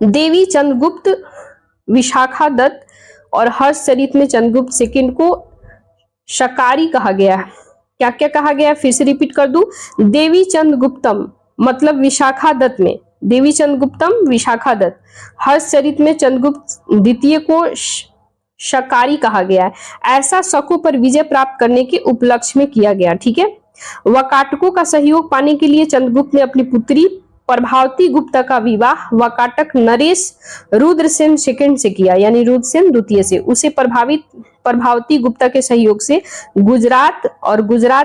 देवी चंद्रगुप्त, विशाखा दत्त और हर्षचरित में चंद्रगुप्त सेकंड को शकारी कहा गया है। क्या क्या कहा गया? फिर से रिपीट कर दूं, देवी चंद्रगुप्तम मतलब विशाखा दत्त में देवी चंद्रगुप्तम, विशाखा दत्त। हर्षचरित में चंद्रगुप्त द्वितीय को शकारी कहा गया है। ऐसा शकों पर विजय प्राप्त करने के उपलक्ष्य में किया गया। ठीक है, वकाटकों का सहयोग पाने के लिए चंद्रगुप्त ने अपनी पुत्री प्रभावती गुप्ता का विवाह वकाटक नरेश रुद्रसेन सेकंड से किया, यानी रुद्रसेन द्वितीय से। उसे प्रभावती गुप्ता के सहयोग से गुजरात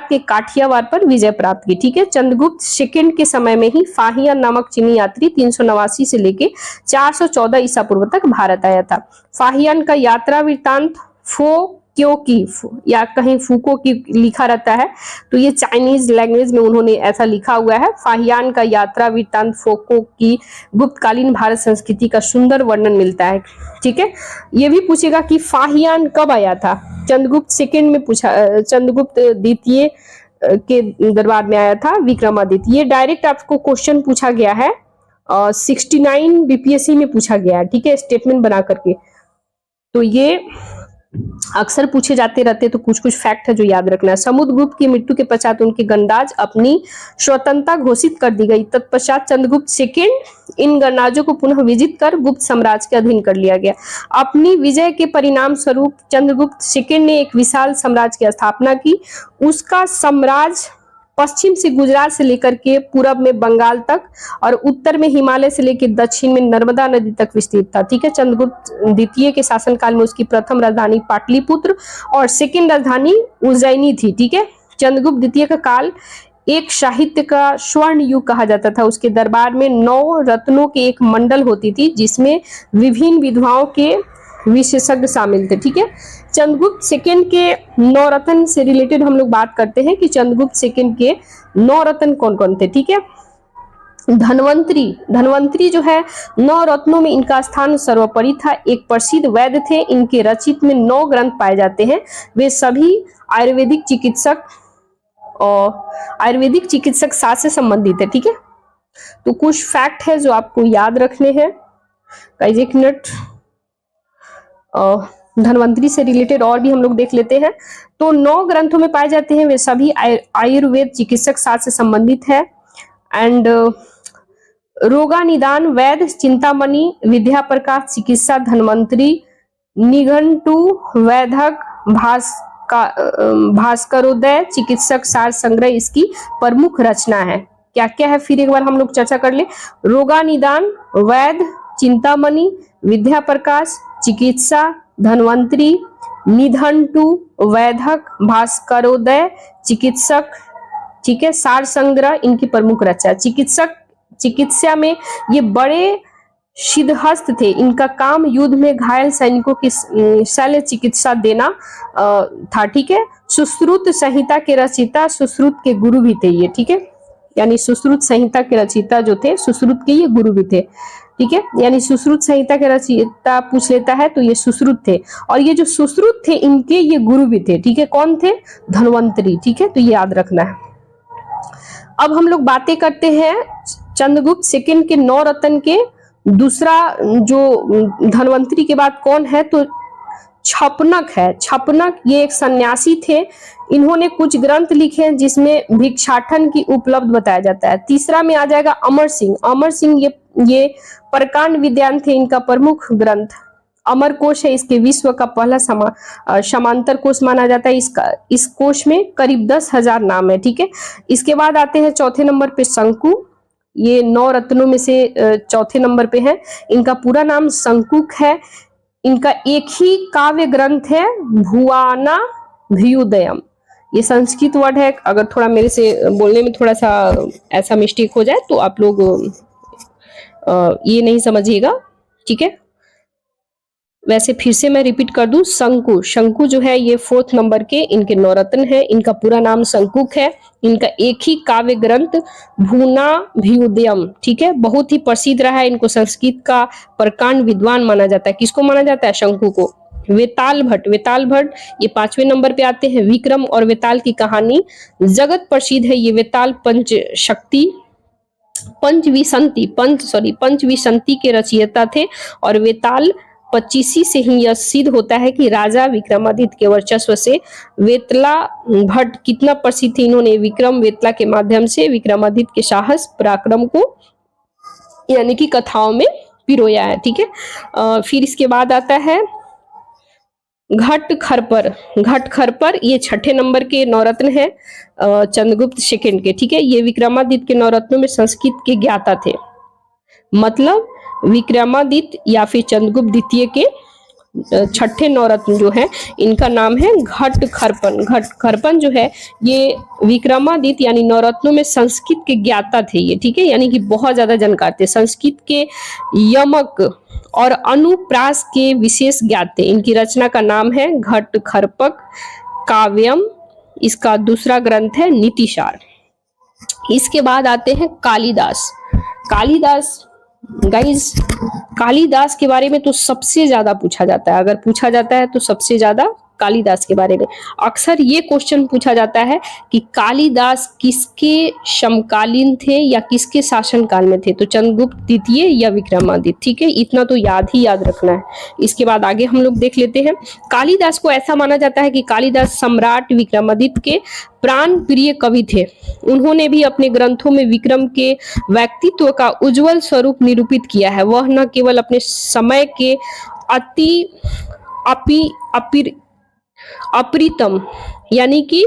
के काठियावाड़ पर विजय प्राप्त की। ठीक है, चंद्रगुप्त सेकंड के समय में ही फाहियान नामक चीनी यात्री 389 से लेके 414 ईसा पूर्व तक भारत आया था। फाहियान का यात्रा वृत्तांत या कहीं फूको की लिखा रहता है, तो ये चाइनीज लैंग्वेज में उन्होंने ऐसा लिखा हुआ है। फाहियान का यात्रा वृत्तांत फोको की गुप्तकालीन भारत संस्कृति का सुंदर वर्णन मिलता है। ठीक है, ये भी पूछेगा कि फाहियान कब आया था? चंद्रगुप्त सेकंड में पूछा, चंद्रगुप्त द्वितीय के दरबार में आया था विक्रमादित्य। ये डायरेक्ट आपको क्वेश्चन पूछा गया है, 69 बीपीएससी में पूछा गया है। ठीक है, स्टेटमेंट बना करके। तो ये अक्सर पूछे जाते रहते, तो कुछ कुछ फैक्ट है जो याद रखना है। समुद्रगुप्त की मृत्यु के पश्चात उनके गणराज्य अपनी स्वतंत्रता घोषित कर दी गई। तत्पश्चात चंद्रगुप्त सेकंड इन गणराज्यों को पुनः विजित कर गुप्त साम्राज्य के अधीन कर लिया गया। अपनी विजय के परिणाम स्वरूप चंद्रगुप्त सेकंड ने एक विशाल साम्राज्य की स्थापना की। उसका साम्राज्य पश्चिम से गुजरात से लेकर के पूरब में बंगाल तक और उत्तर में हिमालय से लेकर दक्षिण में नर्मदा नदी तक विस्तृत था। ठीक है, चंद्रगुप्त द्वितीय के शासनकाल में उसकी प्रथम राजधानी पाटलिपुत्र और सेकंड राजधानी उज्जैनी थी। ठीक है, चंद्रगुप्त द्वितीय का काल एक साहित्य का स्वर्ण युग कहा जाता था। उसके दरबार में 9 रत्नों के एक मंडल होती थी, जिसमें विभिन्न विधवाओं के विशेषज्ञ शामिल थे। ठीक है, चंद्रगुप्त सेकंड के 9 रत्न से रिलेटेड हम लोग बात करते हैं कि चंद्रगुप्त सेकंड के 9 रत्न कौन कौन थे। ठीक है, धन्वंतरी जो है 9 रत्नों में इनका स्थान सर्वोपरि था। एक प्रसिद्ध वैद्य थे, इनके रचित में 9 ग्रंथ पाए जाते हैं। वे सभी आयुर्वेदिक चिकित्सक शास्त्र से संबंधित है। ठीक है, तो कुछ फैक्ट है जो आपको याद रखने हैं। गाइस एक मिनट, धन्वंतरी से रिलेटेड और भी हम लोग देख लेते हैं। तो 9 ग्रंथों में पाए जाते हैं, वे सभी आयुर्वेद चिकित्सक शास्त्र से संबंधित है। एंड रोगा निदान वैद्य, चिंतामणि, विद्या प्रकाश, चिकित्सा धन्वंतरी, निघंटु, वैधक, भास्करोदय, चिकित्सक सार संग्रह इसकी प्रमुख रचना है। क्या क्या है फिर एक बार हम लोग चर्चा कर ले। रोगा निदान वैद्य, चिंतामणि, विद्या प्रकाश, चिकित्सा धन्वंतरी, निघंटु, वैधक, भास्करोदय, चिकित्सक, ठीक है, सार संग्रह इनकी प्रमुख रचना। चिकित्सा में ये बड़े सिद्धहस्त थे। इनका काम युद्ध में घायल सैनिकों की शल्य चिकित्सा देना था। ठीक है, सुश्रुत संहिता के रचयिता सुश्रुत के गुरु भी थे ये। ठीक है, यानी सुश्रुत संहिता के रचयिता जो थे सुश्रुत के ये गुरु भी थे। ठीक है, यानी सुश्रुत संहिता के रचयिता पूछ लेता है तो ये सुश्रुत थे, और ये जो सुश्रुत थे इनके ये गुरु भी थे। ठीक है, कौन थे? धन्वंतरी। ठीक है, तो ये याद रखना है। अब हम लोग बातें करते हैं चंद्रगुप्त सेकंड के 9 रत्न के। दूसरा जो धन्वंतरी के बाद कौन है तो छपनक है। छपनक ये एक सन्यासी थे। इन्होंने कुछ ग्रंथ लिखे हैं जिसमें भिक्षाटन की उपलब्ध बताया जाता है। तीसरा में आ जाएगा अमर सिंह। अमर सिंह ये प्रकांड विद्वान थे। इनका प्रमुख ग्रंथ अमर कोश है। इसके विश्व का पहला समांतर कोश माना जाता है। इस कोश में करीब 10,000 नाम है। ठीक है, इसके बाद आते हैं चौथे नंबर पे शंकु। ये 9 रत्नों में से चौथे नंबर पे है। इनका पूरा नाम शंकुक है। इनका एक ही काव्य ग्रंथ है भुवाना भ्युदयम। ये संस्कृत वर्ड है। अगर थोड़ा मेरे से बोलने में थोड़ा सा ऐसा मिस्टेक हो जाए तो आप लोग ये नहीं समझिएगा। ठीक है, वैसे फिर से मैं रिपीट कर दूं, शंकु जो है ये 4th नंबर के इनके 9 रत्न है। इनका पूरा नाम शंकुक है। इनका एक ही काव्य ग्रंथ भूना भ्युदयम। ठीक है, बहुत ही प्रसिद्ध रहा है। इनको संस्कृत का प्रकांड विद्वान माना जाता है। किसको माना जाता है? शंकु को। वेताल भट्ट ये 5वें नंबर पे आते हैं। विक्रम और वेताल की कहानी जगत प्रसिद्ध है। ये वेताल पंचविंशति के रचयिता थे, और वेताल 25 से ही यह सिद्ध होता है कि राजा विक्रमादित्य के वर्चस्व से वेतला भट्ट कितना प्रसिद्ध थे। इन्होंने विक्रम वेतला के माध्यम से विक्रमादित्य के साहस पराक्रम को यानी कि कथाओं में पिरोया है। ठीक है, फिर इसके बाद आता है घट खरपर ये 6ठे नंबर के 9 रत्न है चंद्रगुप्त सेकंड के। ठीक है, ये विक्रमादित्य के 9 रत्नों में संस्कृत के ज्ञाता थे। मतलब विक्रमादित्य या फिर चंद्रगुप्त द्वितीय के 6ठे 9 रत्न जो है इनका नाम है घट खरपन जो है ये विक्रमादित्य यानी 9 रत्नों में संस्कृत के ज्ञाता थे ये। ठीक है, यानी कि बहुत ज्यादा जानकार थे। संस्कृत के यमक और अनुप्रास के विशेष ज्ञाते। इनकी रचना का नाम है घट खरपक काव्यम। इसका दूसरा ग्रंथ है नीतिसार। इसके बाद आते हैं कालिदास। कालिदास के बारे में तो सबसे ज्यादा पूछा जाता है। अगर पूछा जाता है तो सबसे ज्यादा कालिदास के बारे में। अक्सर ये क्वेश्चन पूछा जाता है कि कालिदास किसके समकालीन थे या किसके शासन काल में थे, तो चंद्रगुप्त द्वितीय या विक्रमादित्य। ठीक है, इतना तो याद रखना है। इसके बाद आगे हम लोग देख लेते हैं। कालिदास को ऐसा माना जाता है कि कालिदास सम्राट विक्रमादित्य के प्राण प्रिय कवि थे। उन्होंने भी अपने ग्रंथों में विक्रम के व्यक्तित्व का उज्जवल स्वरूप निरूपित किया है। वह न केवल अपने समय के अप्रीतम यानी कि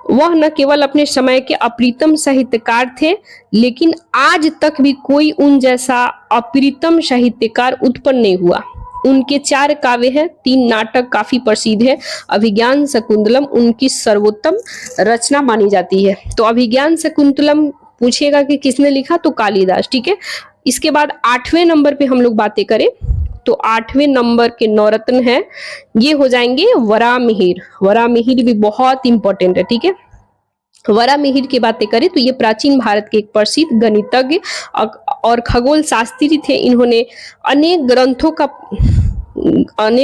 वह न केवल अपने समय के अप्रीतम साहित्यकार थे, लेकिन आज तक भी कोई उन जैसा अप्रीतम साहित्यकार उत्पन्न नहीं हुआ। उनके 4 काव्य हैं, 3 नाटक काफी प्रसिद्ध है। अभिज्ञान शकुंतलम उनकी सर्वोत्तम रचना मानी जाती है। तो अभिज्ञान शकुंतलम पूछेगा कि किसने लिखा, तो कालिदास। ठीक है, इसके बाद 8वें नंबर पे हम लोग बातें करें तो 8वें नंबर के नवरत्न है, ये हो जाएंगे वराहमिहिर। वराहमिहिर भी बहुत इंपॉर्टेंट है। ठीक है, वराहमिहिर की बातें करें तो ये प्राचीन भारत के एक प्रसिद्ध गणितज्ञ और खगोल शास्त्री थे। इन्होंने अनेक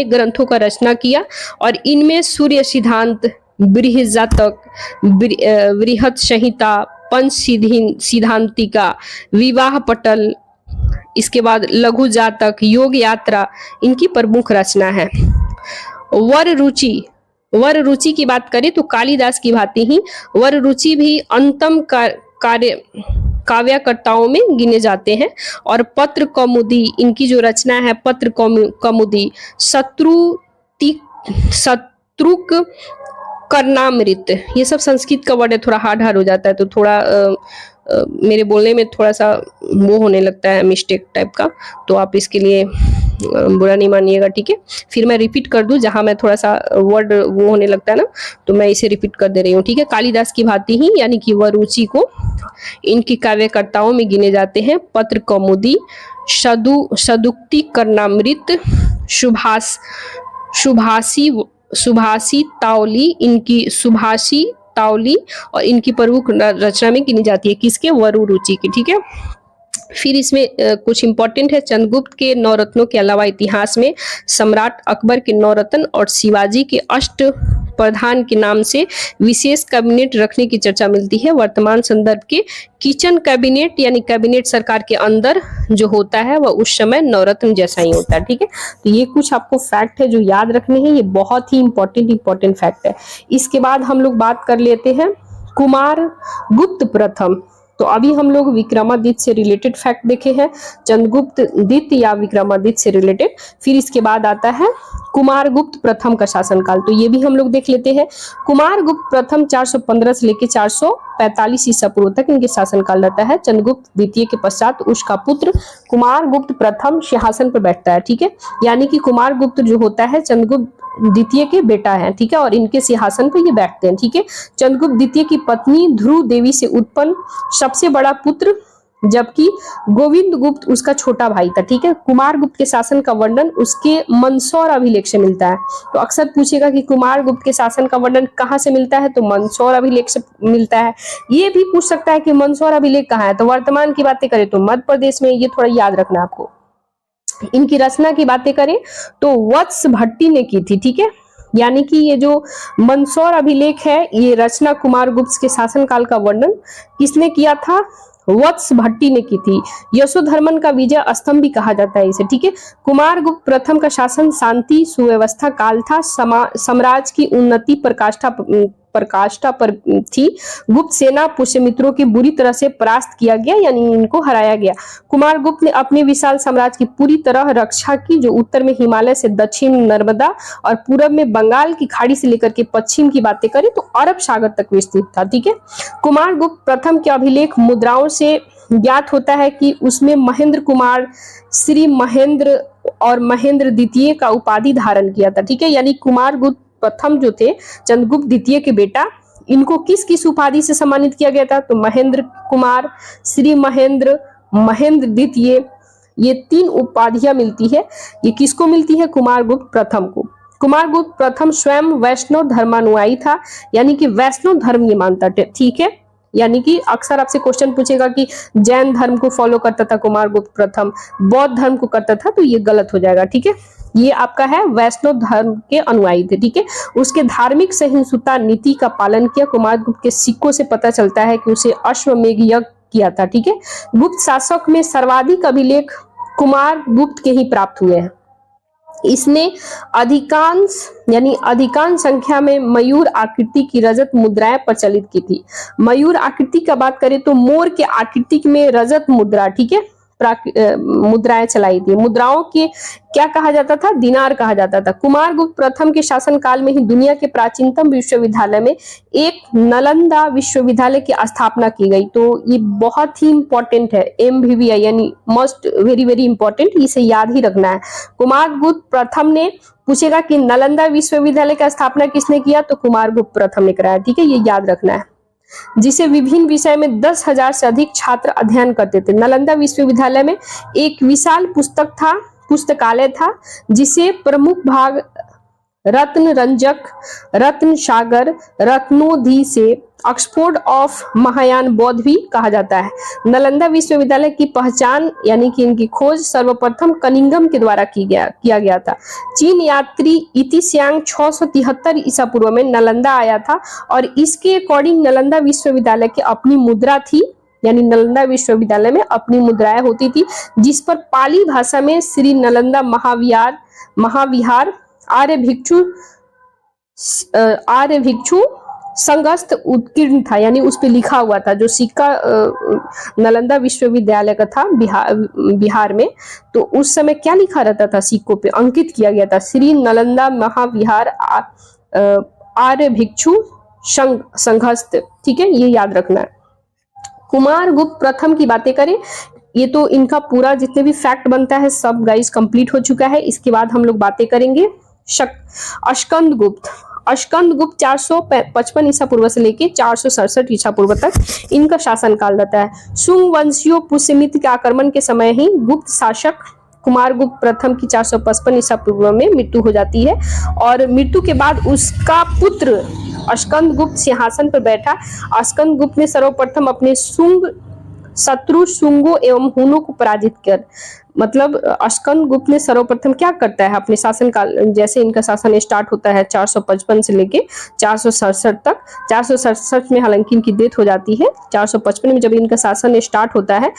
ग्रंथों का रचना किया और इनमें सूर्य सिद्धांत, बृहज्जातक, बृहत संहिता, पंच सिद्धांतिका, विवाह पटल, इसके बाद लघु जातक, योग यात्रा इनकी प्रमुख रचना है। वर रुचि की बात करें तो कालिदास की भांति ही वर रुचि भी अंतम काव्यकर्ताओं में गिने जाते हैं। और पत्र कौमुदी इनकी जो रचना है, पत्र कौमुदी, शत्रुक कर्णामृत, ये सब संस्कृत का वर्ड है, थोड़ा हार्ड हो जाता है तो थोड़ा मेरे बोलने में थोड़ा सा वो होने लगता है, मिस्टेक टाइप का, तो आप इसके लिए बुरा नहीं मानिएगा। ठीक है, फिर मैं रिपीट कर दूं, जहां मैं थोड़ा सा वर्ड वो होने लगता है ना, तो मैं इसे रिपीट कर दे रही हूँ। ठीक है, कालिदास की भांति ही यानी कि वह रुचि को इनकी काव्यकर्ताओं में गिने जाते हैं। पत्र कौमुदी, सदुक्ति कर्णामृत, सुभाषी तावली, इनकी सुभाषी तावली और इनकी प्रमुख रचना में गिनी जाती है, किसके, वरु रुचि की। ठीक है, फिर इसमें कुछ इंपॉर्टेंट है। चंद्रगुप्त के नवरत्नों के अलावा इतिहास में सम्राट अकबर के नवरत्न और शिवाजी के अष्ट प्रधान के नाम से विशेष कैबिनेट रखने की चर्चा मिलती है। वर्तमान संदर्भ के किचन कैबिनेट यानी कैबिनेट सरकार के अंदर जो होता है वह उस समय नवरत्न जैसा ही होता है। ठीक है, तो ये कुछ आपको फैक्ट है जो याद रखने हैं, ये बहुत ही इंपॉर्टेंट फैक्ट है। इसके बाद हम लोग बात कर लेते हैं कुमार गुप्त प्रथम। तो अभी हम लोग विक्रमादित्य से रिलेटेड फैक्ट देखे हैं, चंद्रगुप्त द्वितीय या विक्रमादित्य से रिलेटेड। फिर इसके बाद आता है कुमारगुप्त प्रथम का शासनकाल, तो ये भी हम लोग देख लेते हैं। कुमारगुप्त प्रथम 415 से लेकर 445 ईसा पूर्व तक इनके शासनकाल रहता है। चंद्रगुप्त द्वितीय के पश्चात उसका पुत्र कुमारगुप्त प्रथम सिंहासन पर बैठता है। ठीक है, यानी कि कुमारगुप्त जो होता है चंद्रगुप्त द्वितीय के बेटा है। ठीक है, और इनके सिंहासन पर ये बैठते हैं। ठीक है, चंद्रगुप्त द्वितीय की पत्नी ध्रुव देवी से उत्पन्न सबसे बड़ा पुत्र, जबकि गोविंद गुप्त उसका छोटा भाई था। ठीक है, कुमार गुप्त के शासन का वर्णन उसके मंदसौर अभिलेख से मिलता है। तो अक्सर पूछेगा कि कुमार गुप्त के शासन का वर्णन कहाँ से मिलता है, तो मंदसौर अभिलेख से मिलता है। ये भी पूछ सकता है कि मंदसौर अभिलेख कहाँ है, तो वर्तमान की बातें करें तो मध्य प्रदेश में, ये थोड़ा याद रखना आपको। इनकी रचना की बातें करें तो वत्स भट्टी ने की थी। ठीक है, यानी कि ये जो मंदसौर अभिलेख है, ये रचना कुमार गुप्त के शासनकाल का वर्णन किसने किया था, वत्स भट्टी ने की थी। यशोधर्मन का विजय स्तंभ भी कहा जाता है इसे। ठीक है, कुमार गुप्त प्रथम का शासन शांति सुव्यवस्था काल था। साम्राज्य की उन्नति प्रकाष्ठा पर थी। गुप्त सेना पुष्यमित्रों की बुरी तरह से परास्त किया गया, यानी इनको हराया गया। कुमार गुप्त ने अपने विशाल साम्राज्य की पूरी तरह रक्षा की, जो उत्तर में हिमालय से दक्षिण नर्मदा और पूरब में बंगाल की खाड़ी से लेकर के पश्चिम की बातें करें तो अरब सागर तक विस्तृत था। ठीक है, कुमार गुप्त प्रथम के अभिलेख मुद्राओं से ज्ञात होता है कि उसमें महेंद्र कुमार, श्री महेंद्र और महेंद्र द्वितीय का उपाधि धारण किया था। ठीक है, यानी कुमार गुप्त प्रथम जो थे चंद्रगुप्त द्वितीय के बेटा, इनको किस किस उपाधि से सम्मानित किया गया था, तो महेंद्र कुमार, श्री महेंद्र, महेंद्र द्वितीय, ये 3 उपाधियां मिलती है। ये किसको मिलती है, कुमार गुप्त प्रथम को। कुमार गुप्त प्रथम स्वयं वैष्णव धर्मानुयायी था, यानी कि वैष्णव धर्म ये मानता था। ठीक है, यानी कि अक्सर आपसे क्वेश्चन पूछेगा कि जैन धर्म को फॉलो करता था कुमारगुप्त प्रथम, बौद्ध धर्म को करता था, तो ये गलत हो जाएगा। ठीक है, ये आपका है वैष्णव धर्म के अनुयायी थे। ठीक है, उसके धार्मिक सहिष्णुता नीति का पालन किया। कुमारगुप्त के सिक्कों से पता चलता है कि उसे अश्वमेध यज्ञ किया था। ठीक है, गुप्त शासक में सर्वाधिक अभिलेख कुमारगुप्त के ही प्राप्त हुए हैं। इसने अधिकांश संख्या में मयूर आकृति की रजत मुद्राएं प्रचलित की थी। मयूर आकृति का बात करें तो मोर के आकृति में रजत मुद्रा, ठीक है, मुद्राएं चलाई थी। मुद्राओं के क्या कहा जाता था? दिनार कहा जाता था। कुमारगुप्त प्रथम के शासन काल में ही दुनिया के प्राचीनतम विश्वविद्यालय में एक नालंदा विश्वविद्यालय की स्थापना की गई। तो ये बहुत ही इंपॉर्टेंट है, MVVI यानी मोस्ट वेरी वेरी इंपॉर्टेंट, इसे याद ही रखना है। कुमारगुप्त प्रथम ने पूछेगा कि नालंदा विश्वविद्यालय की स्थापना किसने किया? तो कुमारगुप्त प्रथम ने कराया। ठीक है, ये याद रखना है, जिसे विभिन्न विषय में 10,000 से अधिक छात्र अध्ययन करते थे। नालंदा विश्वविद्यालय में एक विशाल पुस्तकालय था, जिसे प्रमुख भाग रत्न रंजक, रत्न सागर, रत्नोधि से ऑक्सफोर्ड ऑफ महायान बौद्ध भी कहा जाता है। नालंदा विश्वविद्यालय की पहचान यानी कि इनकी खोज सर्वप्रथम कनिंघम के द्वारा किया गया था। चीन यात्री इतिश्यांग 673 ईसा पूर्व में नालंदा आया था और इसके अकॉर्डिंग नालंदा विश्वविद्यालय की अपनी मुद्रा थी, यानी नालंदा विश्वविद्यालय में अपनी मुद्राएं होती थी, जिस पर पाली भाषा में श्री नालंदा महाविहार आर्य भिक्षु संघस्थ उत्कीर्ण था, यानी उस पे लिखा हुआ था। जो सिक्का नालंदा विश्वविद्यालय का था बिहार में, तो उस समय क्या लिखा रहता था? सिक्कों पे अंकित किया गया था श्री नालंदा महाविहार आर्य भिक्षु संघस्थ। ठीक है, ये याद रखना है। कुमारगुप्त प्रथम की बातें करें, ये तो इनका पूरा जितने भी फैक्ट बनता है सब गाइस कंप्लीट हो चुका है। इसके बाद हम लोग बातें करेंगे अस्कंदगुप्त। 455 ईसा पूर्व से लेके 467 ईसा पूर्व तक इनका शासनकाल रहता है। सुंग वंशियों पुष्यमित्र के आक्रमण के समय ही गुप्त शासक कुमारगुप्त प्रथम की 455 ईसा पूर्व में मृत्यु हो जाती है और मृत्यु के बाद उसका पुत्र अस्कंदगुप्त सिंहासन पर बैठा। अस्कंदगुप्त ने सर्वप्रथम अपने शत्रु शुंगों एवं हुनों को पराजित कर, मतलब अस्कंदगुप्त ने सर्वप्रथम क्या करता है अपने शासन काल, जैसे इनका शासन स्टार्ट होता है 455 से लेके 467 तक। 467 में हालांकि इनकी डेथ हो जाती है। 455 में जब इनका शासन स्टार्ट होता है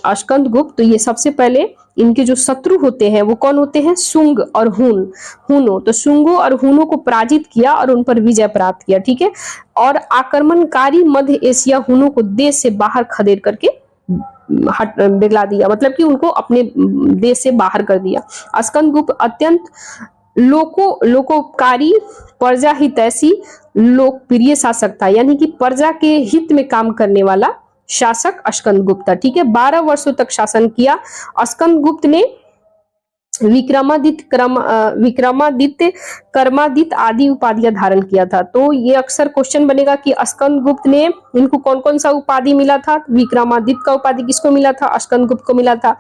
अस्कंदगुप्त, तो ये सबसे पहले इनके जो शत्रु होते हैं वो कौन होते हैं? शुंग और हुनों। तो शुंगों और हुनों को पराजित किया और उन पर विजय प्राप्त किया। ठीक है, और आक्रमणकारी मध्य एशिया हुनों को देश से बाहर खदेड़ करके बिगला दिया, मतलब कि उनको अपने देश से बाहर कर दिया। अस्कंदगुप्त अत्यंत लोकोपकारी, प्रजा हितैषी, लोकप्रिय शासक था, यानी कि प्रजा के हित में काम करने वाला शासक अस्कंदगुप्त था। ठीक है, 12 वर्षों तक शासन किया। अस्कंदगुप्त ने विक्रमादित्य, कर्मादित्य आदि उपाधियां धारण किया था। तो ये अक्सर क्वेश्चन बनेगा कि अस्कंदगुप्त ने इनको कौन कौन सा उपाधि मिला था? विक्रमादित्य का उपाधि किसको मिला था? अस्कंदगुप्त को मिला था।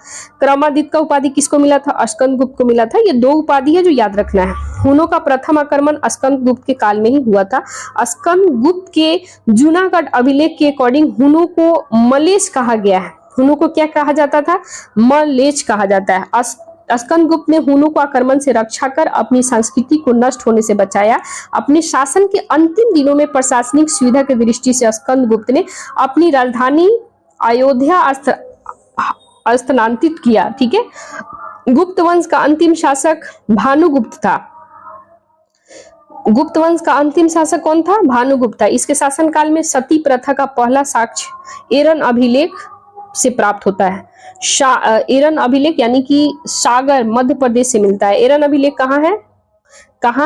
कर्मादित्य का उपाधि किसको मिला था? अस्कंदगुप्त को मिला था। ये 2 उपाधि है जो याद रखना है। हुनों का प्रथम आक्रमण अस्कंदगुप्त के काल में ही हुआ था। अस्कंदगुप्त के जूनागढ़ अभिलेख के अकॉर्डिंग हुनों को मलेच कहा गया है। हुनों को क्या कहा जाता था? मलेच कहा जाता है। अस्कंदगुप्त ने हुनों को आक्रमण से रक्षा कर अपनी संस्कृति को नष्ट होने से बचाया। अपने शासन के अंतिम दिनों में प्रशासनिक सुविधा की दृष्टि से अस्कंदगुप्त ने अपनी राजधानी अयोध्या स्थानांतरित किया। ठीक है, गुप्त वंश का अंतिम शासक भानुगुप्त था। गुप्त वंश का अंतिम शासक कौन था? भानुगुप्त था। इसके शासनकाल में सती प्रथा का पहला साक्ष्य एरन अभिलेख से प्राप्त होता है। एरन अभिलेख यानी कि सागर मध्य प्रदेश से मिलता है। एरन अभिलेख कहाँ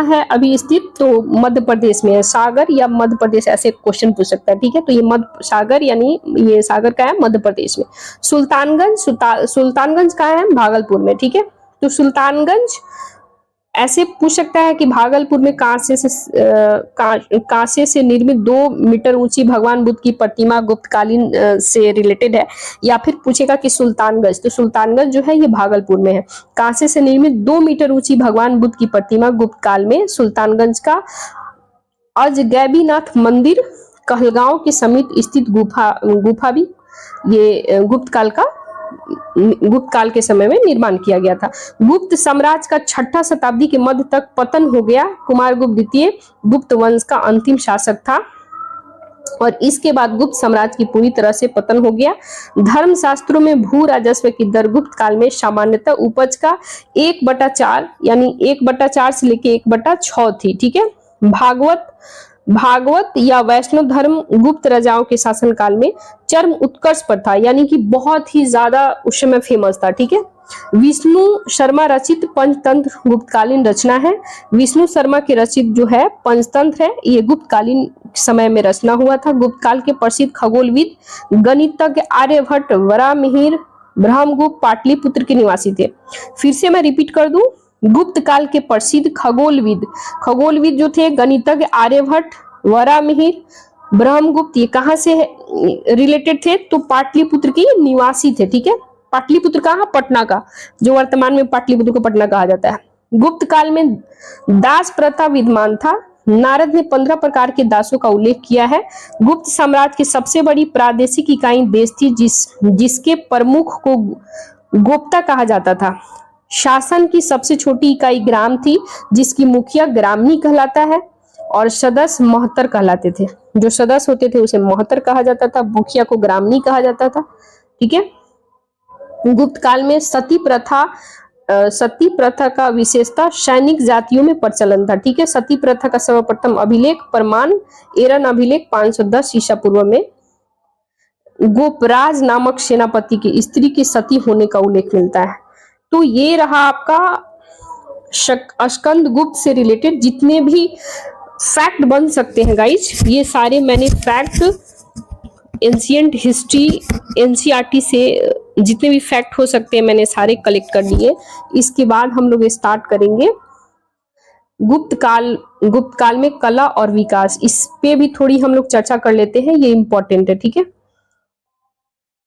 है अभी स्थित? तो मध्य प्रदेश में है। सागर या मध्य प्रदेश, ऐसे क्वेश्चन पूछ सकता है। ठीक है, तो ये मध्य सागर यानी ये सागर का है मध्य प्रदेश में। सुल्तानगंज कहाँ है? भागलपुर में। ठीक है, तो सुल्तानगंज ऐसे पूछ सकता है कि भागलपुर में कांसे से निर्मित 2 मीटर ऊंची भगवान बुद्ध की प्रतिमा गुप्तकालीन से रिलेटेड है, या फिर पूछेगा कि सुल्तानगंज, तो सुल्तानगंज जो है ये भागलपुर में है। कांसे से निर्मित 2 मीटर ऊंची भगवान बुद्ध की प्रतिमा गुप्त काल में सुल्तानगंज का अजगैबीनाथ मंदिर कहलगांव के समीप स्थित गुफा भी ये गुप्त काल के समय में निर्माण किया गया था। गुप्त साम्राज्य का 6ठा शताब्दी के मध्य तक पतन हो गया। कुमारगुप्त द्वितीय गुप्त वंश का अंतिम शासक था और इसके बाद गुप्त साम्राज्य की पूरी तरह से पतन हो गया। धर्मशास्त्रों में भू राजस्व की दर गुप्त काल में सामान्यतः उपज का 1/4 यानी 1/4 से लेके 1/6 थी। ठीक है। भागवत या वैष्णव धर्म गुप्त राजाओं के शासनकाल में चरम उत्कर्ष पर था, यानी कि बहुत ही ज्यादा उस समय फेमस था। ठीक है। विष्णु शर्मा रचित पंचतंत्र गुप्तकालीन रचना है। विष्णु शर्मा के रचित जो है पंचतंत्र है, ये गुप्तकालीन समय में रचना हुआ था। गुप्त काल के प्रसिद्ध खगोलविद गणितज्ञ आर्यभट्ट, वराहमिहिर, ब्रह्मगुप्त पाटलिपुत्र के निवासी थे। फिर से मैं रिपीट कर दूं, गुप्त काल के प्रसिद्ध खगोलविद जो थे गणितज्ञ आर्यभट्ट, वराहमिहिर, ब्रह्मगुप्त, ये कहाँ से रिलेटेड थे? तो पाटलिपुत्र के निवासी थे। ठीक है। पाटलिपुत्र कहाँ? पटना का, जो वर्तमान में पाटलिपुत्र को पटना कहा जाता है। गुप्त काल में दास प्रथा विद्यमान था। नारद ने 15 प्रकार के दासों का उल्लेख किया है। गुप्त साम्राज्य की सबसे बड़ी प्रादेशिक इकाई देश थी, जिसके प्रमुख को गोप्ता कहा जाता था। शासन की सबसे छोटी इकाई ग्राम थी, जिसकी मुखिया ग्रामनी कहलाता है और सदस्य महत्तर कहलाते थे। जो सदस्य होते थे उसे महत्तर कहा जाता था, मुखिया को ग्रामनी कहा जाता था। ठीक है। गुप्त काल में सती प्रथा का विशेषता सैनिक जातियों में प्रचलन था। ठीक है। सती प्रथा का सर्वप्रथम अभिलेख प्रमाण एरन अभिलेख 510 ईसा पूर्व में गोपराज नामक सेनापति की स्त्री के सती होने का उल्लेख मिलता है। तो ये रहा आपका स्कंद गुप्त से रिलेटेड जितने भी फैक्ट बन सकते हैं गाइज, ये सारे मैंने फैक्ट एंशिएंट हिस्ट्री एनसीईआरटी से जितने भी फैक्ट हो सकते हैं मैंने सारे कलेक्ट कर लिए। इसके बाद हम लोग स्टार्ट करेंगे गुप्त काल में कला और विकास, इस पे भी थोड़ी हम लोग चर्चा कर लेते हैं, ये इंपॉर्टेंट है। ठीक है।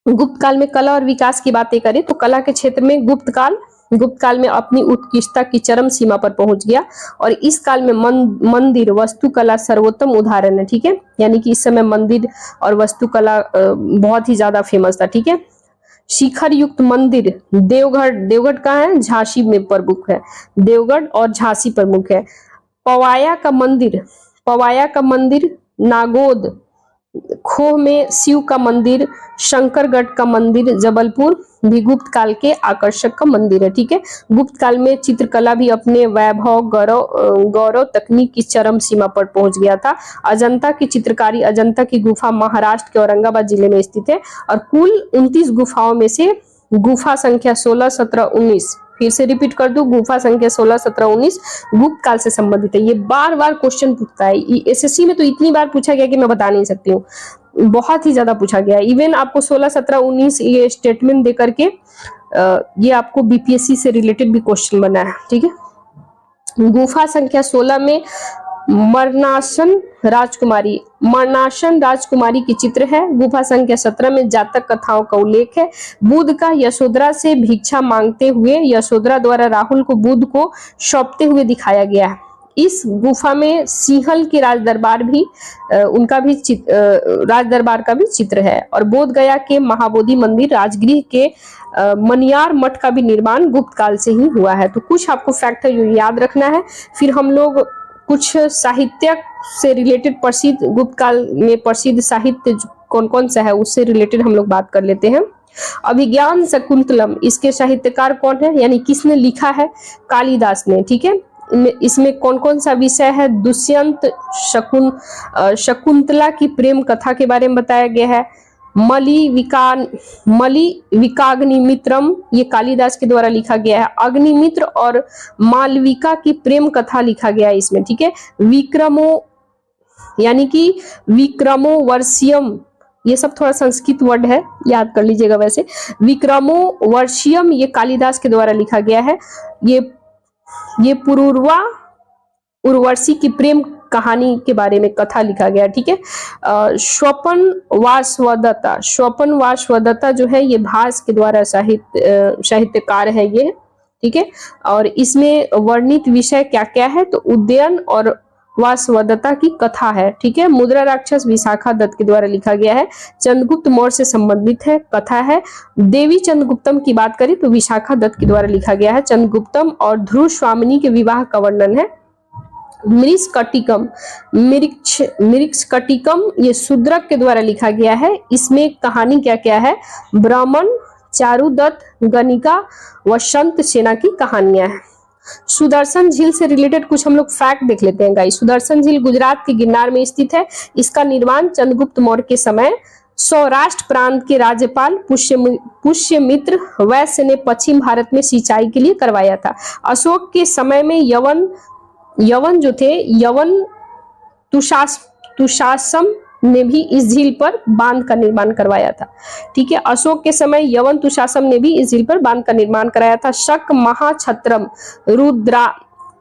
गुप्त काल में कला और विकास की बातें करें तो कला के क्षेत्र में गुप्त काल में अपनी उत्कृष्टता की चरम सीमा पर पहुंच गया और इस काल में मंदिर वास्तुकला सर्वोत्तम उदाहरण है। ठीक है। यानी कि इस समय मंदिर और वास्तुकला बहुत ही ज्यादा फेमस था। ठीक है। शिखर युक्त मंदिर देवगढ़ कहाँ है? झांसी में प्रमुख है। देवगढ़ और झांसी प्रमुख है। पवाया का मंदिर नागोद खोह में शिव का मंदिर, शंकरगढ़ का मंदिर जबलपुर भी गुप्त काल के आकर्षक का मंदिर है। ठीक है। गुप्त काल में चित्रकला भी अपने वैभव गौरव तकनीक की चरम सीमा पर पहुंच गया था। अजंता की चित्रकारी, अजंता की गुफा महाराष्ट्र के औरंगाबाद जिले में स्थित है और कुल 29 गुफाओं में से गुफा संख्या 16, 17, 19, फिर से रिपीट कर दूं, गुफा संख्या 16, 17, 19 गुप्त काल से संबंधित है। ये बार बार क्वेश्चन पूछता है। एसएससी में तो इतनी बार पूछा गया कि मैं बता नहीं सकती हूँ, बहुत ही ज्यादा पूछा गया। इवन आपको 16, 17, 19 ये स्टेटमेंट दे करके ये आपको बीपीएससी से रिलेटेड भी क्वेश्चन बना है। ठीक है। गुफा संख्या 16 में मरणासन राजकुमारी की चित्र है। गुफा संख्या 17 में जातक कथाओं का उल्लेख है। बुद्ध का यशोधरा से भिक्षा मांगते हुए यशोधरा द्वारा राहुल को बुद्ध को सौंपते हुए दिखाया गया है। इस गुफा में सिंहल के राजदरबार का भी चित्र है और बोध गया के महाबोधि मंदिर राजगृह के मनियार मठ का भी निर्माण गुप्त काल से ही हुआ है। तो कुछ आपको फैक्ट है जो याद रखना है। फिर हम लोग कुछ साहित्य से रिलेटेड प्रसिद्ध गुप्त काल में प्रसिद्ध साहित्य कौन कौन सा है उससे रिलेटेड हम लोग बात कर लेते हैं। अभिज्ञान शकुंतलम, इसके साहित्यकार कौन है यानी किसने लिखा है? कालिदास ने। ठीक है। इसमें कौन कौन सा विषय है? दुष्यंत शकुंतला की प्रेम कथा के बारे में बताया गया है। मलिविकाग्निमित्रम, ये कालिदास के द्वारा लिखा गया है। अग्निमित्र और मालविका की प्रेम कथा लिखा गया है इसमें। ठीक है। विक्रमोवर्षियम, ये सब थोड़ा संस्कृत वर्ड है, याद कर लीजिएगा। वैसे विक्रमोवर्षियम ये कालिदास के द्वारा लिखा गया है। ये पुरूरवा उर्वशी की प्रेम कहानी के बारे में कथा लिखा गया। ठीक है। स्वपन वासवदत्ता जो है ये भास के द्वारा साहित्यकार है ये। ठीक है। और इसमें वर्णित विषय क्या क्या है? तो उद्ययन और वासवदत्ता की कथा है, ठीक है। मुद्रा राक्षस विशाखा दत्त के द्वारा लिखा गया है, चंद्रगुप्त मौर्य से संबंधित है, कथा है। देवी चंद्रगुप्तम की बात करें तो विशाखा दत्त के द्वारा लिखा गया है, चंद्रगुप्तम और ध्रुव स्वामिनी के विवाह का वर्णन है। मृक्षकटिकम ये शूद्रक के द्वारा लिखा गया है। इसमें कहानी क्या क्या है, ब्राह्मण, चारुदत्त, गणिका व संत सेना की कहानियां हैं। सुदर्शन झील से रिलेटेड कुछ हम लोग फैक्ट देख लेते हैं गाइस। सुदर्शन झील गुजरात के गिरनार में स्थित है। इसका निर्माण चंद्रगुप्त मौर्य के समय सौराष्ट्र प्रांत के राज्यपाल पुष्यमित्र वैश्य ने पश्चिम भारत में सिंचाई के लिए करवाया था। अशोक के समय में यवन जो थे, यवन तुशासम ने भी इस झील पर बांध का निर्माण करवाया था, ठीक है। अशोक के समय यवन तुशासम ने भी इस झील पर बांध का निर्माण कराया था। शक महाछत्रम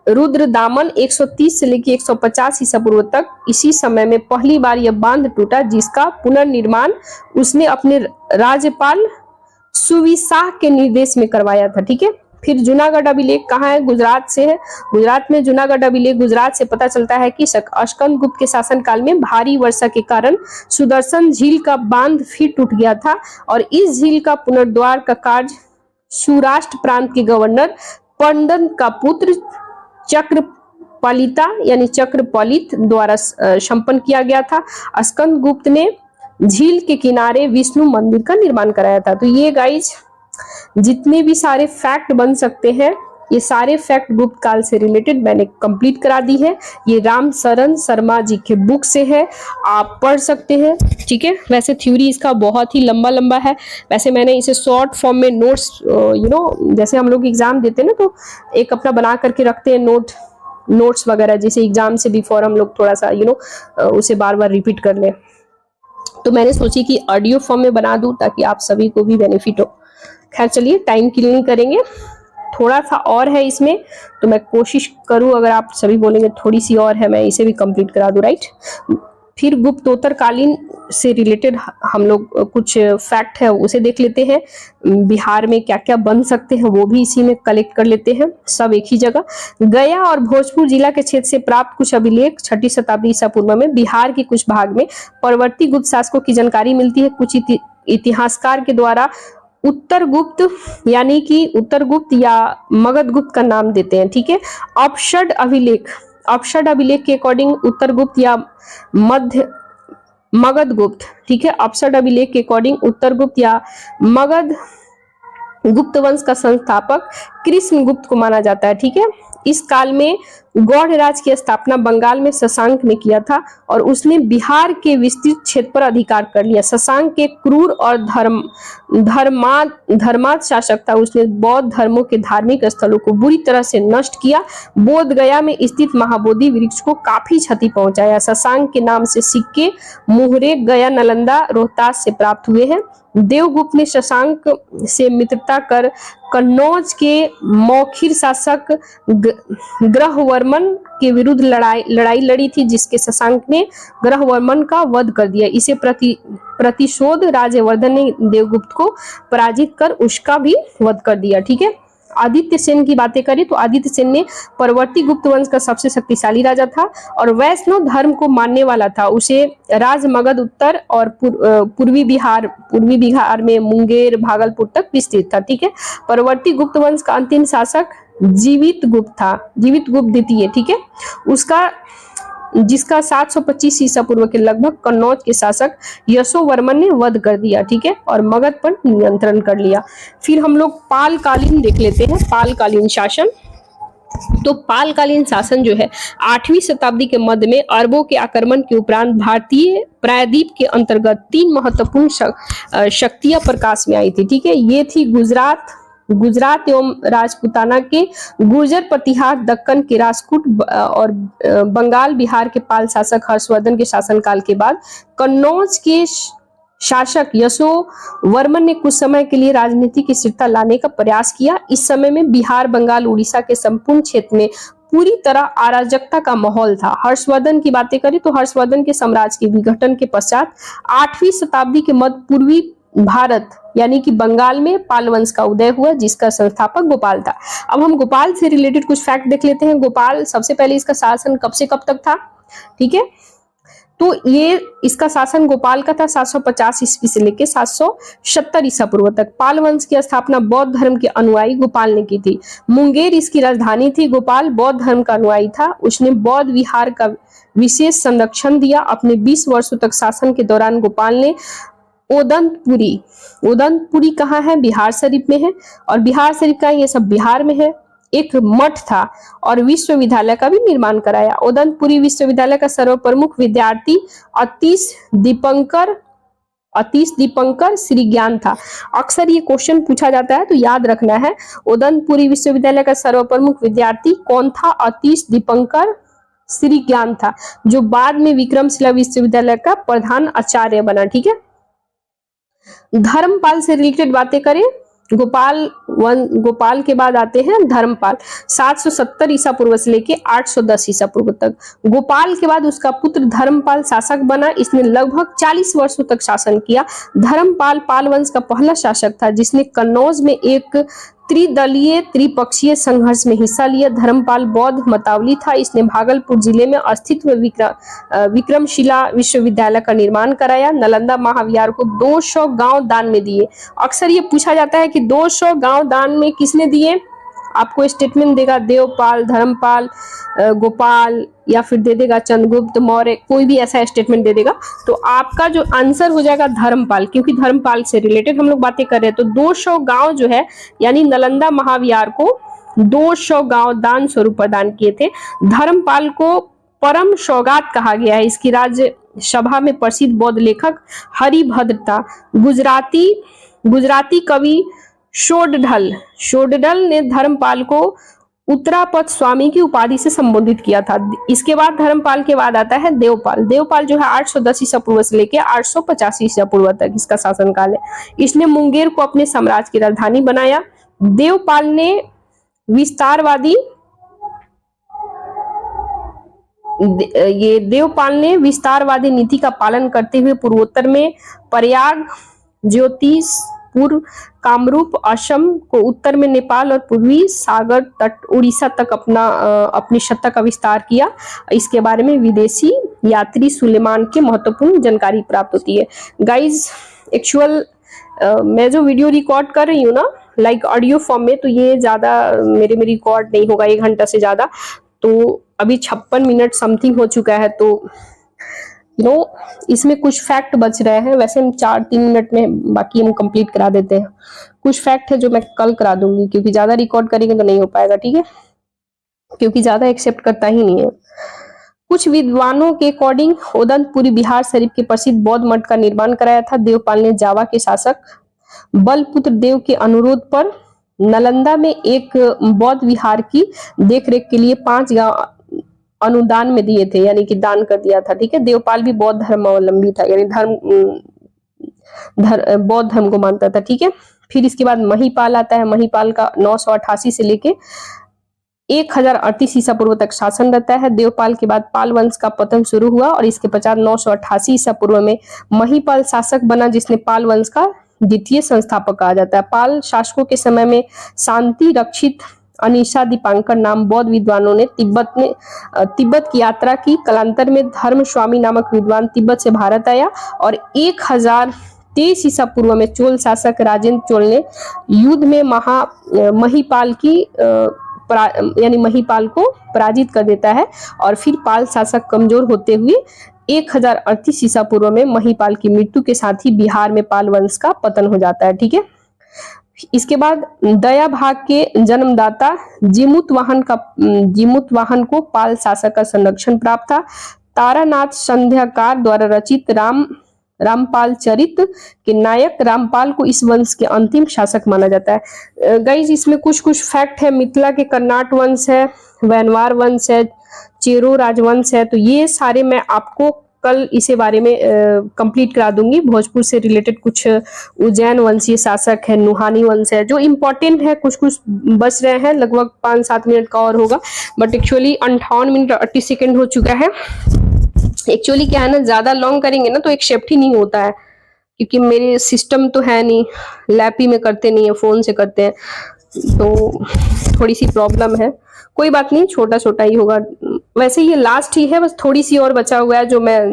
रुद्रदामन 130 से लेकर 150 ईसा पूर्व तक इसी समय में पहली बार यह बांध टूटा, जिसका पुनर्निर्माण उसने अपने राज्यपाल सुविशाह के निर्देश में करवाया था, ठीक है। फिर जूनागढ़ अभिलेख कहाँ है, गुजरात से है। गुजरात में जूनागढ़ अभिलेख गुजरात से पता चलता है कि स्कंदगुप्त के शासनकाल में भारी वर्षा के कारण सुदर्शन झील का बांध फिर टूट गया था और इस झील का पुनर्द्वार का कार्य सौराष्ट्र प्रांत के गवर्नर पंडन का पुत्र चक्रपालिता यानी चक्रपालित द्वारा संपन्न किया गया था। स्कंदगुप्त ने झील के किनारे विष्णु मंदिर का निर्माण कराया था। तो ये गाइज जितने भी सारे फैक्ट बन सकते हैं, ये सारे फैक्ट गुप्त काल से रिलेटेड मैंने कंप्लीट करा दी है। ये रामशरण शर्मा जी के बुक से है, आप पढ़ सकते हैं, ठीक है। वैसे थ्योरी इसका बहुत ही लंबा है। वैसे मैंने इसे शॉर्ट फॉर्म में नोट्स जैसे हम लोग एग्जाम देते हैं ना, तो एक अपना बना करके रखते हैं नोट्स वगैरह, जैसे एग्जाम से बिफोर हम लोग थोड़ा सा उसे बार बार रिपीट कर लें। तो मैंने सोची कि ऑडियो फॉर्म में बना दूं ताकि आप सभी को भी बेनिफिट हो। खैर चलिए, टाइम किल नहीं करेंगे, थोड़ा सा और है इसमें, तो मैं कोशिश करूं, अगर आप सभी बोलेंगे थोड़ी सी और है, मैं इसे भी कंप्लीट करा दूं, राइट। फिर गुप्तोत्तरकालीन से रिलेटेड हम लोग कुछ फैक्ट है उसे देख लेते हैं। बिहार में क्या क्या बन सकते हैं वो भी इसी में कलेक्ट कर लेते हैं, सब एक ही जगह। गया और भोजपुर जिला के क्षेत्र से प्राप्त कुछ अभिलेख 6ठी शताब्दी ईसा पूर्व में बिहार के कुछ भाग में परवर्ती गुप्त शासकों की जानकारी मिलती है। कुछ इतिहासकार के द्वारा उत्तर गुप्त यानी कि उत्तर गुप्त या मगध गुप्त का नाम देते हैं, ठीक है। अपशड अभिलेख के अकॉर्डिंग उत्तर गुप्त या मगध गुप्त, ठीक है। अपशड अभिलेख के अकॉर्डिंग उत्तर गुप्त या मगध गुप्त वंश का संस्थापक कृष्ण गुप्त को माना जाता है, ठीक है। इस काल में गौड़ राज की स्थापना बंगाल में शशांक ने किया था और उसने बिहार के विस्तृत क्षेत्र पर अधिकार कर लिया। शशांक के क्रूर और धर्मात शासक था। उसने बौद्ध धर्मों के धार्मिक स्थलों को बुरी तरह से नष्ट किया। बोध गया में स्थित महाबोधि वृक्ष को काफी क्षति पहुंचाया। शशांक के नाम से सिक्के मुहरे गया, नालंदा, रोहतास से प्राप्त हुए हैं। देवगुप्त ने शशांक से मित्रता कर कन्नौज के मौखिर शासक ग्रहवर्मन के विरुद्ध लड़ाई लड़ी थी, जिसके शशांक ने ग्रहवर्मन का वध कर दिया। इसे प्रतिशोध राजवर्धन ने देवगुप्त को पराजित कर उसका भी वध कर दिया, ठीक है। आदित्य सेन की बातें करें तो आदित्य सेन ने परवर्ती गुप्त वंश का सबसे शक्तिशाली राजा था और वैष्णव धर्म को मानने वाला था। उसे राज मगध उत्तर और पूर्वी बिहार में मुंगेर, भागलपुर तक विस्तृत था, ठीक है। परवर्ती गुप्त वंश का अंतिम शासक जीवित गुप्त था, जीवित गुप्त द्वितीय, ठीक है। जिसका 725 ईसा पूर्व के लगभग कन्नौज के शासक यशोवर्मन ने वध कर दिया, ठीक है, और मगध पर नियंत्रण कर लिया। फिर हम लोग पालकालीन देख लेते हैं, पालकालीन शासन। तो पालकालीन शासन जो है 8वीं शताब्दी के मध्य में अरबों के आक्रमण के उपरांत भारतीय प्रायद्वीप के अंतर्गत 3 महत्वपूर्ण शक्तियां प्रकाश में आई थी, ठीक है। ये थी गुजरात एवं राजपूताना के गुर्जर प्रतिहार, दक्कन के राजपूत और बंगाल बिहार के पाल शासक हर्षवर्धन के शासनकाल के बाद कन्नौज के शासक यशोवर्मन ने कुछ समय के लिए राजनीति की स्थिरता लाने का प्रयास किया। इस समय में बिहार, बंगाल, उड़ीसा के संपूर्ण क्षेत्र में पूरी तरह अराजकता का माहौल था। हर्षवर्धन की बातें करें तो हर्षवर्धन के साम्राज्य के विघटन के पश्चात 8वीं शताब्दी के मध्य पूर्वी भारत यानी कि बंगाल में पाल वंश का उदय हुआ, जिसका संस्थापक गोपाल था। अब हम गोपाल से रिलेटेड कुछ फैक्ट देख लेते हैं। गोपाल सबसे पहले इसका शासन कब से कब तक था, ठीक है, तो ये इसका शासन गोपाल का था 750 ईस्वी से लेकर 770 ईसा पूर्व तक। पाल वंश की स्थापना बौद्ध धर्म के अनुयायी गोपाल ने की थी। मुंगेर इसकी राजधानी थी। गोपाल बौद्ध धर्म का अनुयायी था। उसने बौद्ध विहार का विशेष संरक्षण दिया। अपने 20 वर्षों तक शासन के दौरान गोपाल ने ओदंतपुरी कहाँ है, बिहार शरीफ में है, और बिहार शरीफ का ये सब बिहार में है, एक मठ था और विश्वविद्यालय का भी निर्माण कराया। ओदंतपुरी विश्वविद्यालय का सर्वप्रमुख विद्यार्थी अतीश दीपंकर श्री ज्ञान था। अक्सर ये क्वेश्चन पूछा जाता है तो याद रखना है। ओदंतपुरी विश्वविद्यालय का सर्वप्रमुख विद्यार्थी कौन था? अतीश दीपंकर श्री ज्ञान था, जो बाद में विक्रमशिला विश्वविद्यालय का प्रधान आचार्य बना, ठीक है। धर्मपाल से रिलेटेड बातें करें, गोपाल के बाद आते हैं धर्मपाल। 770 ईसा पूर्व से लेके 810 ईसा पूर्व तक। गोपाल के बाद उसका पुत्र धर्मपाल शासक बना। इसने लगभग 40 वर्षों तक शासन किया। धर्मपाल पाल वंश का पहला शासक था जिसने कन्नौज में एक त्रिदलीय त्रिपक्षीय संघर्ष में हिस्सा लिया। धर्मपाल बौद्ध मतावली था। इसने भागलपुर जिले में स्थित विक्रमशिला विश्वविद्यालय का निर्माण कराया। नालंदा महाविहार को 200 गांव दान में दिए। अक्सर ये पूछा जाता है कि 200 गांव दान में किसने दिए, आपको स्टेटमेंट देगा देवपाल, धर्मपाल, गोपाल, या फिर दे देगा चंद्रगुप्त मौर्य, कोई भी ऐसा स्टेटमेंट दे देगा। तो आपका जो आंसर हो जाएगा धर्मपाल, क्योंकि धर्मपाल से रिलेटेड हम लोग बातें कर रहे हैं। तो 200 गांव जो है, यानी नालंदा महाविहार को 200 गांव दान स्वरूप प्रदान किए थे। धर्मपाल को परम सौगात कहा गया है। इसकी राज्य सभा में प्रसिद्ध बौद्ध लेखक हरिभद्र था। गुजराती कवि शोडढल ने धर्मपाल को उत्तरापद स्वामी की उपाधि से संबोधित किया था। इसके बाद धर्मपाल के बाद आता है देवपाल। देवपाल जो है 810 ईसा पूर्व से लेकर 885 ईसा पूर्व तक इसका शासनकाल है। इसने मुंगेर को अपने साम्राज्य की राजधानी बनाया। देवपाल ने विस्तारवादी नीति का पालन करते हुए पूर्वोत्तर में प्रयाग, ज्योतिषपुर, कामरूप, असम को, उत्तर में नेपाल और पूर्वी सागर तट उड़ीसा तक अपनी सत्ता का विस्तार किया। इसके बारे में विदेशी यात्री सुलेमान के महत्वपूर्ण जानकारी प्राप्त होती है। गाइज एक्चुअल मैं जो वीडियो रिकॉर्ड कर रही हूँ ना, लाइक ऑडियो फॉर्म में, तो ये ज्यादा मेरे में रिकॉर्ड नहीं होगा 1 घंटा से ज्यादा। तो अभी 56 मिनट समथिंग हो चुका है, तो इसमें कुछ फैक्ट बच रहे हैं। वैसे हम 4-3 मिनट में बाकी हम कंप्लीट करा देते हैं। कुछ फैक्ट है जो मैं कल करा दूंगी, क्योंकि ज्यादा रिकॉर्ड करेंगे तो नहीं हो पाएगा, ठीक है, क्योंकि ज्यादा एक्सेप्ट करता ही नहीं है। कुछ विद्वानों के अकॉर्डिंग ओदंतपुरी बिहार शरीफ के प्रसिद्ध बौद्ध मठ का निर्माण कराया था। देवपाल ने जावा के शासक बलपुत्र देव के अनुरोध पर नालंदा में एक बौद्ध विहार की देखरेख के लिए 5 गांव अनुदान में दिए थे, यानी कि दान कर दिया था, ठीक है। देवपाल भी बौद्ध धर्मावलंबी था, यानी बौद्ध धर्म को मानता था, ठीक है। फिर इसके बाद महिपाल आता है। महिपाल का 988 से लेके 1038 ईसा पूर्व तक शासन रहता है। देवपाल के बाद पाल वंश का पतन शुरू हुआ और इसके पश्चात 988 ईसा पूर्व में महिपाल शासक बना, जिसने पाल वंश का द्वितीय संस्थापक कहा जाता है। पाल शासकों के समय में शांति रक्षित अनीसा दीपांकर नाम बौद्ध विद्वानों ने तिब्बत की यात्रा की। कालांतर में धर्म स्वामी नामक विद्वान तिब्बत से भारत आया और 1023 ईसा पूर्व में चोल शासक राजेंद्र चोल ने युद्ध में महिपाल को पराजित कर देता है और फिर पाल शासक कमजोर होते हुए 1038 ईसा पूर्व में महिपाल की मृत्यु के साथ ही बिहार में पाल वंश का पतन हो जाता है, ठीक है। इसके बाद दया भाग के जन्मदाता जिमुत वाहन को पाल शासक का संरक्षण प्राप्त था। तारानाथ संध्याकार द्वारा रचित रामपाल चरित के नायक रामपाल को इस वंश के अंतिम शासक माना जाता है। गाइज इसमें कुछ फैक्ट है। मिथिला के कर्नाट वंश है, वैनवार वंश है, चेरो राजवंश है। तो ये सारे मैं आपको कल इसे बारे में कंप्लीट करा दूंगी। भोजपुर से रिलेटेड कुछ उज्जैन वंशीय शासक है, नुहानी वंश है, जो इम्पोर्टेंट है। कुछ बच रहे हैं, लगभग 5-7 मिनट का और होगा, बट एक्चुअली 58 मिनट 38 सेकेंड हो चुका है। एक्चुअली क्या है ना, ज्यादा लॉन्ग करेंगे ना तो एक्सेप्ट ही नहीं होता है। क्योंकि मेरे सिस्टम तो है नहीं, लैप ही में करते नहीं है, फ़ोन से करते हैं, तो थोड़ी सी प्रॉब्लम है। कोई बात नहीं, छोटा छोटा ही होगा। वैसे ये लास्ट ही है, बस थोड़ी सी और बचा हुआ है,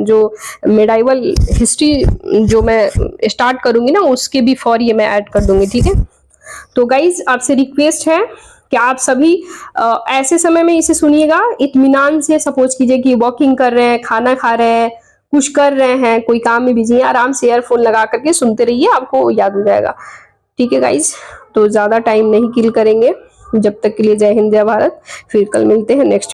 जो मेडाइवल हिस्ट्री जो मैं स्टार्ट करूंगी ना, उसके भी फॉर ये मैं ऐड कर दूंगी, ठीक है। तो गाइज आपसे रिक्वेस्ट है कि आप सभी ऐसे समय में इसे सुनिएगा, इत्मीनान से। सपोज कीजिए कि वॉकिंग कर रहे हैं, खाना खा रहे हैं, कुछ कर रहे हैं, कोई काम में बिजी है, आराम से ईयरफोन लगा करके सुनते रहिए, आपको याद हो जाएगा, ठीक है गाइज। तो ज्यादा टाइम नहीं किल करेंगे, जब तक के लिए जय हिंद जय भारत। फिर कल मिलते हैं नेक्स्ट